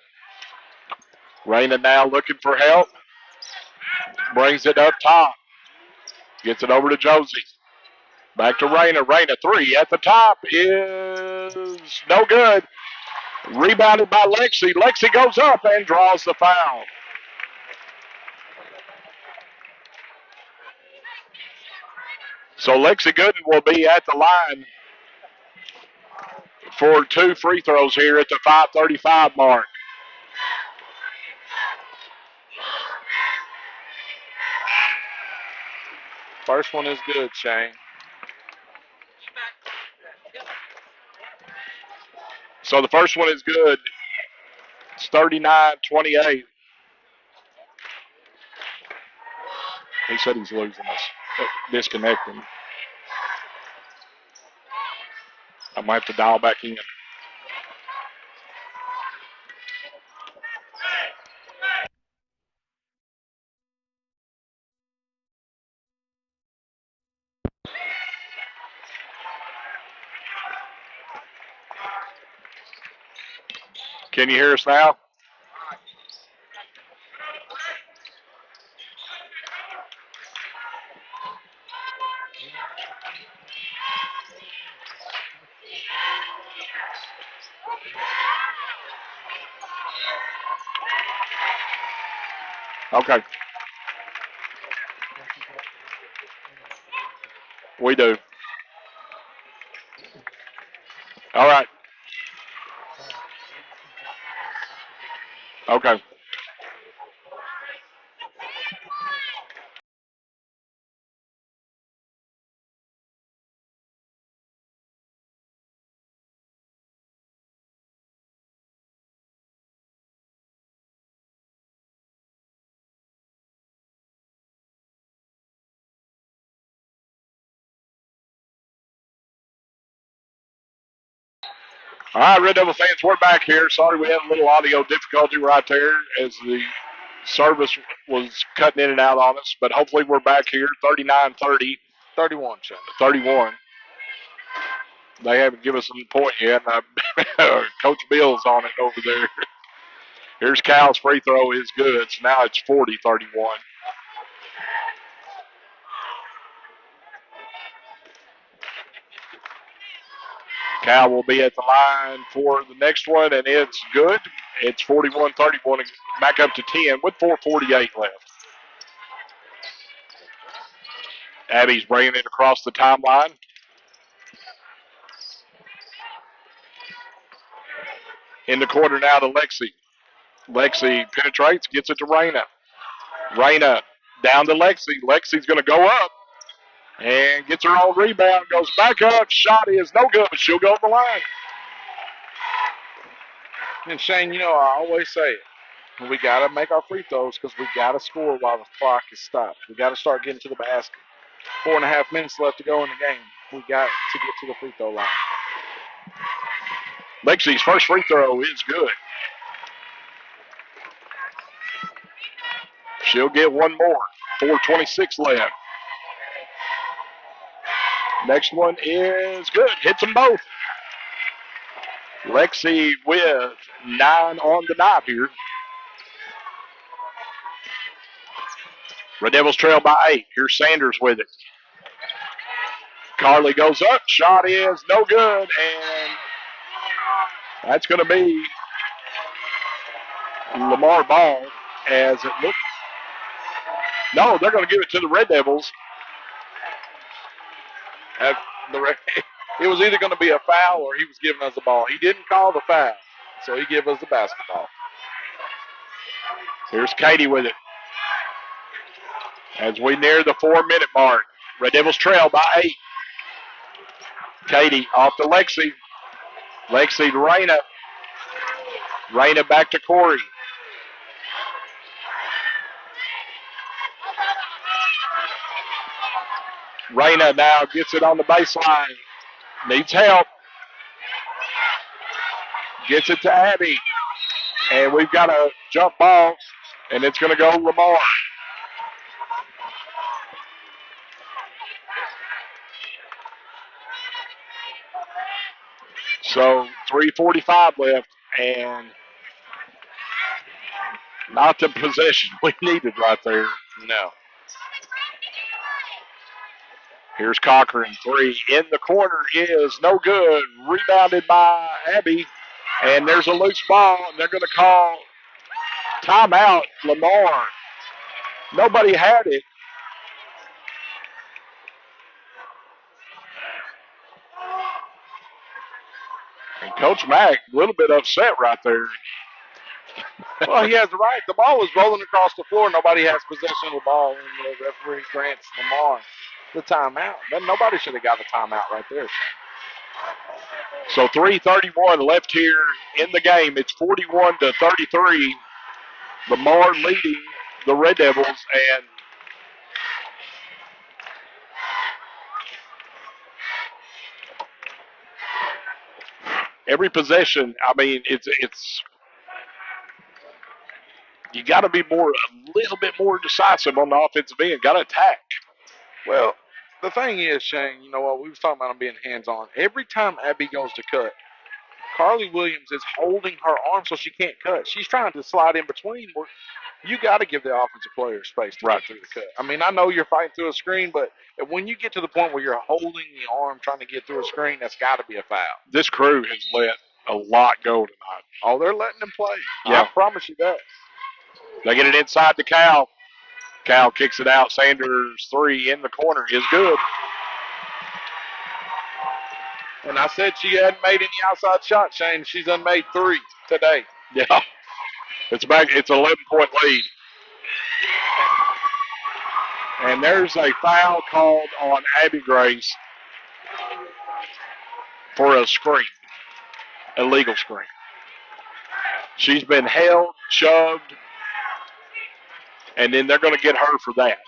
Raina now looking for help. Brings it up top. Gets it over to Josie. Back to Raina. Raina three at the top is no good. Rebounded by Lexi. Lexi goes up and draws the foul. So Lexi Gooden will be at the line for 2 free throws here at the 5:35 mark. First one is good, Shane. So the first one is good. It's 39-28. He said he's losing us. Disconnecting. I might have to dial back in. Can you hear us now? Okay. We do. All right. Okay. All right, Red Devil fans, we're back here. Sorry we had a little audio difficulty right there as the service was cutting in and out on us, but hopefully we're back here. 39-30. 31, Shane. 31. They haven't given us a point yet. Coach Bill's on it over there. Here's Cal's free throw is good. So now it's 40-31. Cal will be at the line for the next one, and it's good. It's 41-31, back up to 10 with 4:48 left. Abby's bringing it across the timeline. In the corner now to Lexi. Lexi penetrates, gets it to Raina. Raina down to Lexi. Lexi's going to go up and gets her own rebound, goes back up. Shot is no good, but she'll go to the line. And Shane, I always say it. We got to make our free throws because we got to score while the clock is stopped. We got to start getting to the basket. 4.5 minutes left to go in the game. We got to get to the free throw line. Lexi's first free throw is good. She'll get one more. 4:26 left. Next one is good. Hits them both. Lexi with 9 on the night here. Red Devils trail by 8. Here's Sanders with it. Carly goes up. Shot is no good. And that's going to be Lamar ball as it looks. No, they're going to give it to the Red Devils. It was either going to be a foul or he was giving us the ball. He didn't call the foul, so he gave us the basketball. Here's Katie with it. As we near the 4-minute mark, Red Devils trail by 8. Katie off to Lexi. Lexi to Raina. Raina back to Corey. Reyna now gets it on the baseline. Needs help. Gets it to Abby. And we've got a jump ball, and it's going to go Lamar. So 3:45 left, and not the possession we needed right there. No. Here's Cochran, three in the corner is no good. Rebounded by Abby, and there's a loose ball, and they're going to call timeout. Lamar. Nobody had it. And Coach Mack, a little bit upset right there. Well, he has the right. The ball was rolling across the floor. Nobody has possession of the ball, and the referee grants Lamar the timeout. Then nobody should have got a timeout right there. So 3:31 left here in the game. It's 41-33. Lamar leading the Red Devils, and every possession, I mean, it's you got to be a little bit more decisive on the offensive end. Got to attack. Well, the thing is, Shane, you know what? We was talking about him being hands-on. Every time Abby goes to cut, Carly Williams is holding her arm so she can't cut. She's trying to slide in between. You got to give the offensive player space to get through the cut. I mean, I know you're fighting through a screen, but when you get to the point where you're holding the arm trying to get through a screen, that's got to be a foul. This crew has let a lot go tonight. Oh, they're letting them play. Yeah. I promise you that. They get it inside to Cal. Cal kicks it out. Sanders, three in the corner is good. And I said she hadn't made any outside shots, Shane. She's done made three today. Yeah. It's back. It's an 11-point lead. And there's a foul called on Abby Grace for a screen, illegal screen. She's been held, shoved, and then they're going to get her for that.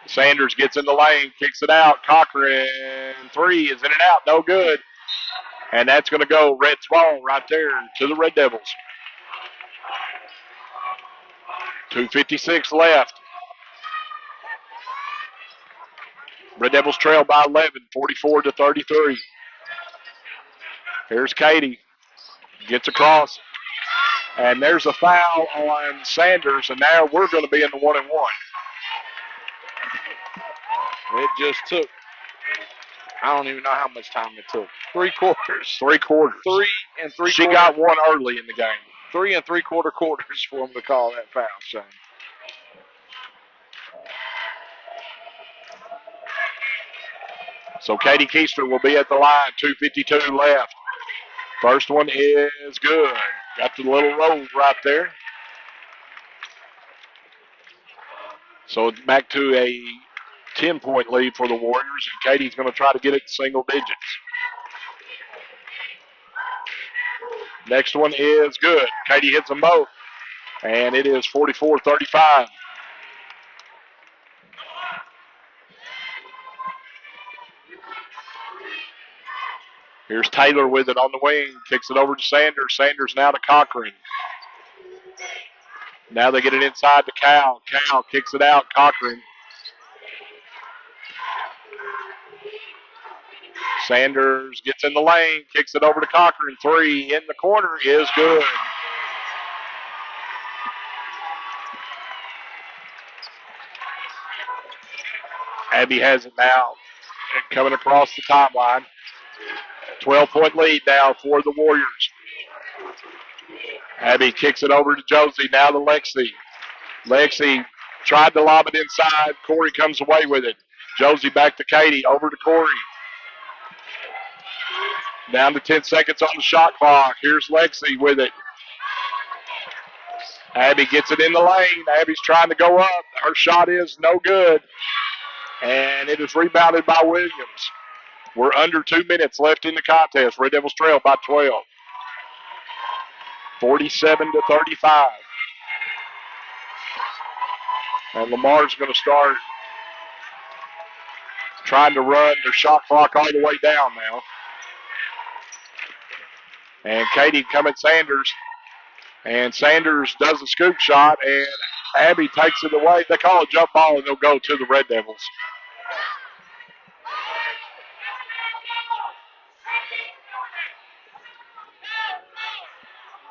Sanders gets in the lane, kicks it out. Cochran, three is in and out, no good. And that's going to go Red's ball right there to the Red Devils. 2:56 left. Red Devils trail by 11, 44-33. Here's Katie. Gets across. And there's a foul on Sanders, and now we're going to be in the 1-1. It just took, I don't even know how much time it took. 3 quarters. 3 quarters. 3 and 3 She got one early in the game. 3 and 3/4 quarters for them to call that foul, Shane. So Katie Keister will be at the line. 2:52 left. First one is good. Got the little roll right there. So it's back to a 10-point lead for the Warriors, and Katie's going to try to get it to single digits. Next one is good. Katie hits them both, and it is 44-35. Here's Taylor with it on the wing. Kicks it over to Sanders. Sanders now to Cochran. Now they get it inside to Cal. Cal kicks it out. Cochran. Sanders gets in the lane. Kicks it over to Cochran. Three in the corner is good. Abby has it now. Coming across the timeline. 12-point lead now for the Warriors. Abby kicks it over to Josie. Now to Lexi. Lexi tried to lob it inside. Corey comes away with it. Josie back to Katie. Over to Corey. Down to 10 seconds on the shot clock. Here's Lexi with it. Abby gets it in the lane. Abby's trying to go up. Her shot is no good. And it is rebounded by Williams. We're under 2 minutes left in the contest. Red Devils trail by 12. 47-35. And Lamar's going to start trying to run their shot clock all the way down now. And Katie coming Sanders. And Sanders does a scoop shot, and Abby takes it away. They call it jump ball, and they'll go to the Red Devils.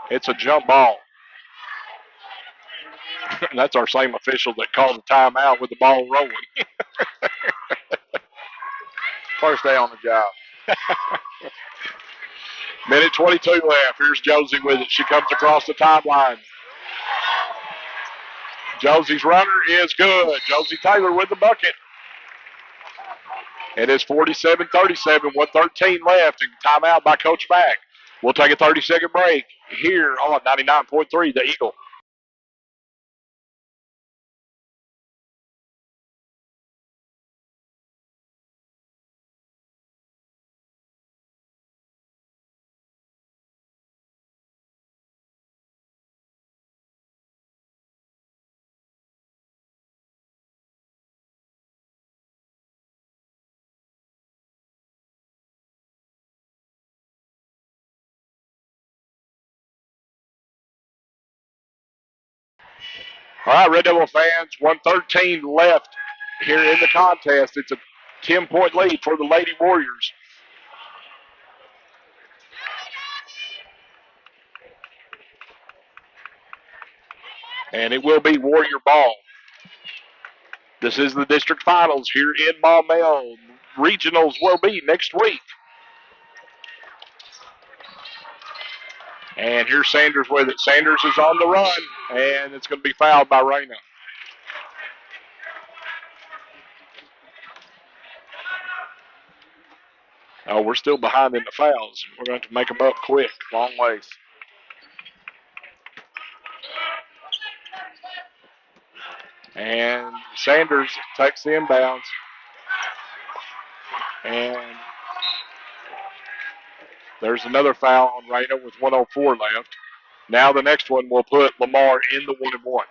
It's a jump ball. And that's our same official that called the timeout with the ball rolling. First day on the job. Minute 22 left. Here's Josie with it. She comes across the timeline. Josie's runner is good. Josie Taylor with the bucket. It is 47-37, 1:13 left, and timeout by Coach Mack. We'll take a 30-second break here on 99.3 The Eagle. All right, Red Devil fans, 1:13 left here in the contest. It's a 10-point lead for the Lady Warriors. And it will be Warrior ball. This is the district finals here in Maumelle. Regionals will be next week. And here's Sanders with it. Sanders is on the run, and it's going to be fouled by Reyna. Oh, we're still behind in the fouls. We're going to have to make them up quick. Long ways. And Sanders takes the inbounds. And there's another foul on Reyna with 1:04 left. Now the next one will put Lamar in the 1-1.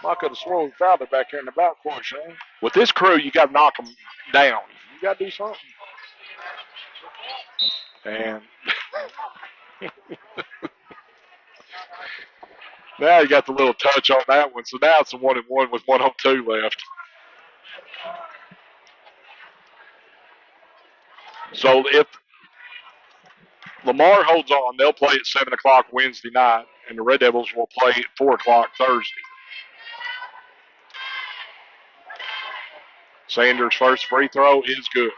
I could have sworn we fouled it back here in the backcourt, Shane. With this crew, you got to knock them down. You got to do something. And now you got the little touch on that one. So now it's a 1-1 with 1:02 left. So if Lamar holds on, they'll play at 7 o'clock Wednesday night, and the Red Devils will play at 4 o'clock Thursday. Sanders' first free throw is good.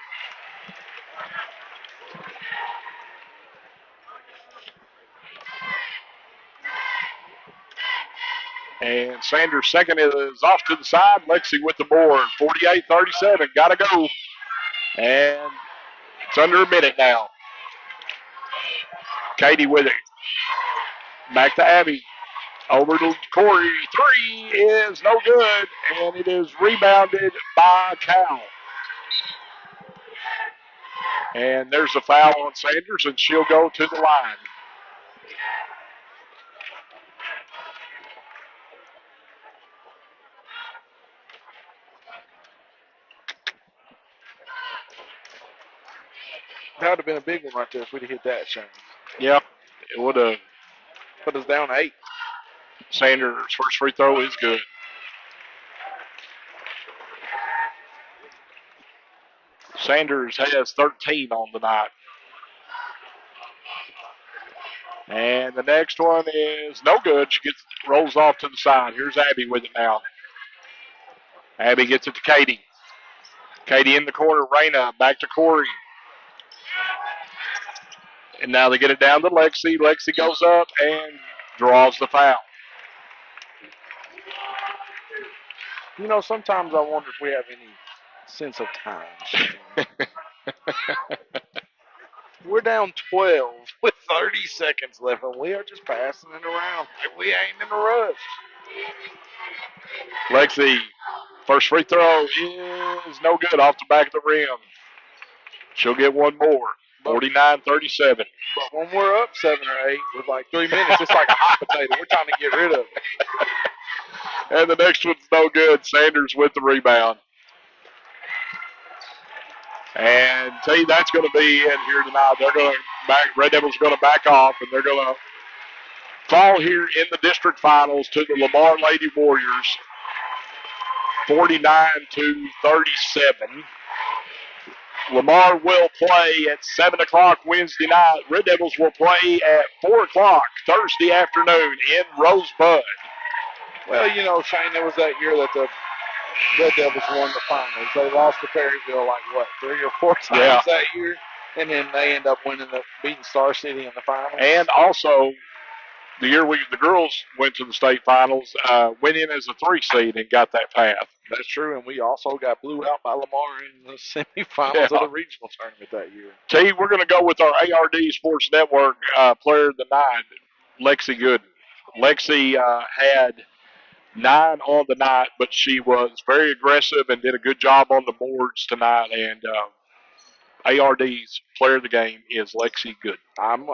And Sanders' second is off to the side. Lexi with the board. 48-37. Got to go. And it's under a minute now. Katie with it. Back to Abby. Over to Corey. Three is no good. And it is rebounded by Cal. And there's a foul on Sanders, and she'll go to the line. That would have been a big one right there if we'd have hit that, Shane. Yep, it would have. Put us down to 8. Sanders' first free throw is good. Sanders has 13 on the night. And the next one is no good. She rolls off to the side. Here's Abby with it now. Abby gets it to Katie. Katie in the corner. Reyna back to Corey. And now they get it down to Lexi. Lexi goes up and draws the foul. You know, sometimes I wonder if we have any sense of time. We're down 12 with 30 seconds left, and we are just passing it around. We ain't in a rush. Lexi, first free throw is no good off the back of the rim. She'll get one more. 49-37. But when we're up 7 or 8 with like 3 minutes, it's like a hot potato. We're trying to get rid of it. And the next one's no good. Sanders with the rebound. And see, that's going to be it here tonight. They're going to back. Red Devils are going to back off, and they're going to fall here in the district finals to the Lamar Lady Warriors, 49-37. Lamar will play at 7 o'clock Wednesday night. Red Devils will play at 4 o'clock Thursday afternoon in Rosebud. Well, Shane, there was that year that the Red Devils won the finals. They lost to Perryville like what, 3 or 4 times that year, and then they end up beating Star City in the finals. And also, the year the girls went to the state finals, went in as a 3 seed and got that path. That's true, and we also got blew out by Lamar in the semifinals of the regional tournament that year. T, we're going to go with our ARD Sports Network player of the night, Lexi Gooden. Lexi had 9 on the night, but she was very aggressive and did a good job on the boards tonight. And ARD's player of the game is Lexi Gooden. I am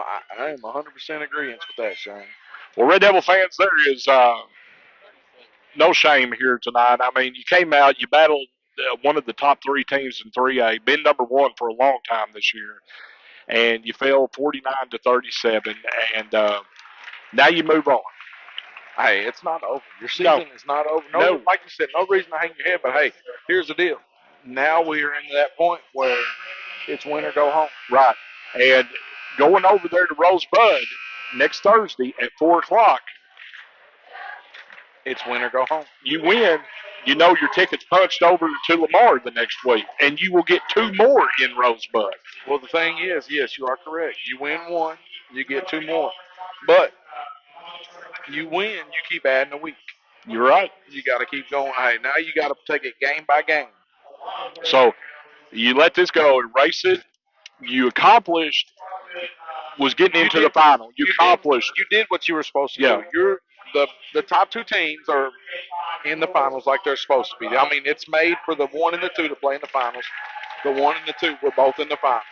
100% agreement with that, Shane. Well, Red Devil fans, there is no shame here tonight. I mean, you came out, you battled one of the top 3 teams in 3A, been number 1 for a long time this year, and you fell 49-37, and now you move on. Hey, it's not over. Your season is not over. No, like you said, no reason to hang your head, but hey, here's the deal. Now we are into that point where it's win or go home. Right. And going over there to Rosebud next Thursday at 4 o'clock, it's win or go home. You win, you know your ticket's punched over to Lamar the next week, and you will get 2 more in Rosebud. Well, the thing is, yes, you are correct. You win 1, you get 2 more. But you win, you keep adding a week. You're right. You got to keep going. Hey, now you got to take it game by game. So you let this go, erase it. You accomplished was getting into the final. You accomplished. You did what you were supposed to do. You're the top 2 teams are in the finals like they're supposed to be. I mean, it's made for the 1 and the 2 to play in the finals. The 1 and the 2 were both in the finals.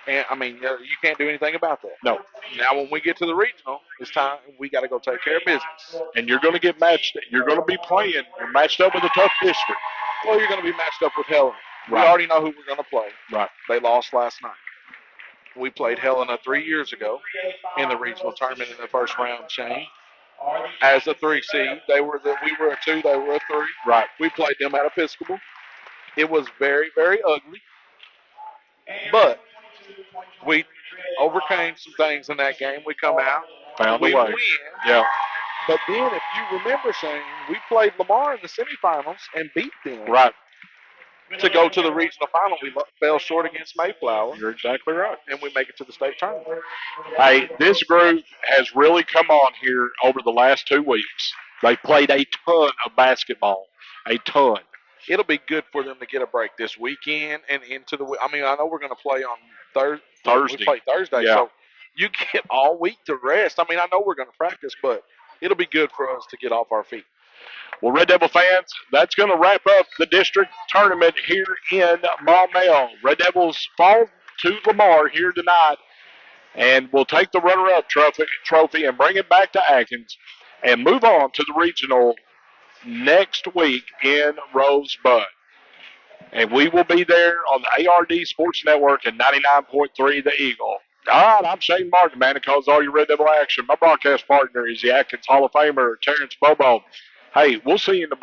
And, I mean, you can't do anything about that. No. Now, when we get to the regional, it's time we got to go take care of business. And you're going to get matched. You're going to be playing. You're matched up with a tough district. Well, you're going to be matched up with Helena. Right. We already know who we're going to play. Right. They lost last night. We played Helena 3 years ago in the regional tournament in the first round, Shane. As a 3 seed, we were a 2, they were a 3. Right. We played them at Episcopal. It was very, very ugly. But we overcame some things in that game. We come out. Found we a way. Win. Yeah. But then, if you remember, Shane, we played Lamar in the semifinals and beat them. Right. To go to the regional final, we fell short against Mayflower. You're exactly right. And we make it to the state tournament. Hey, this group has really come on here over the last 2 weeks. They played a ton of basketball. A ton. It'll be good for them to get a break this weekend and into the – I mean, I know we're going to play on Thursday. We play Thursday, so you get all week to rest. I mean, I know we're going to practice, but it'll be good for us to get off our feet. Well, Red Devil fans, that's going to wrap up the district tournament here in Maumelle. Red Devils fall to Lamar here tonight, and we'll take the runner-up trophy and bring it back to Athens and move on to the regional next week in Rosebud. And we will be there on the ARD Sports Network at 99.3 The Eagle. All right, I'm Shane Martin, man, and cause all your Red Devil action. My broadcast partner is the Atkins Hall of Famer, Terrence Bobo. Hey, we'll see you in the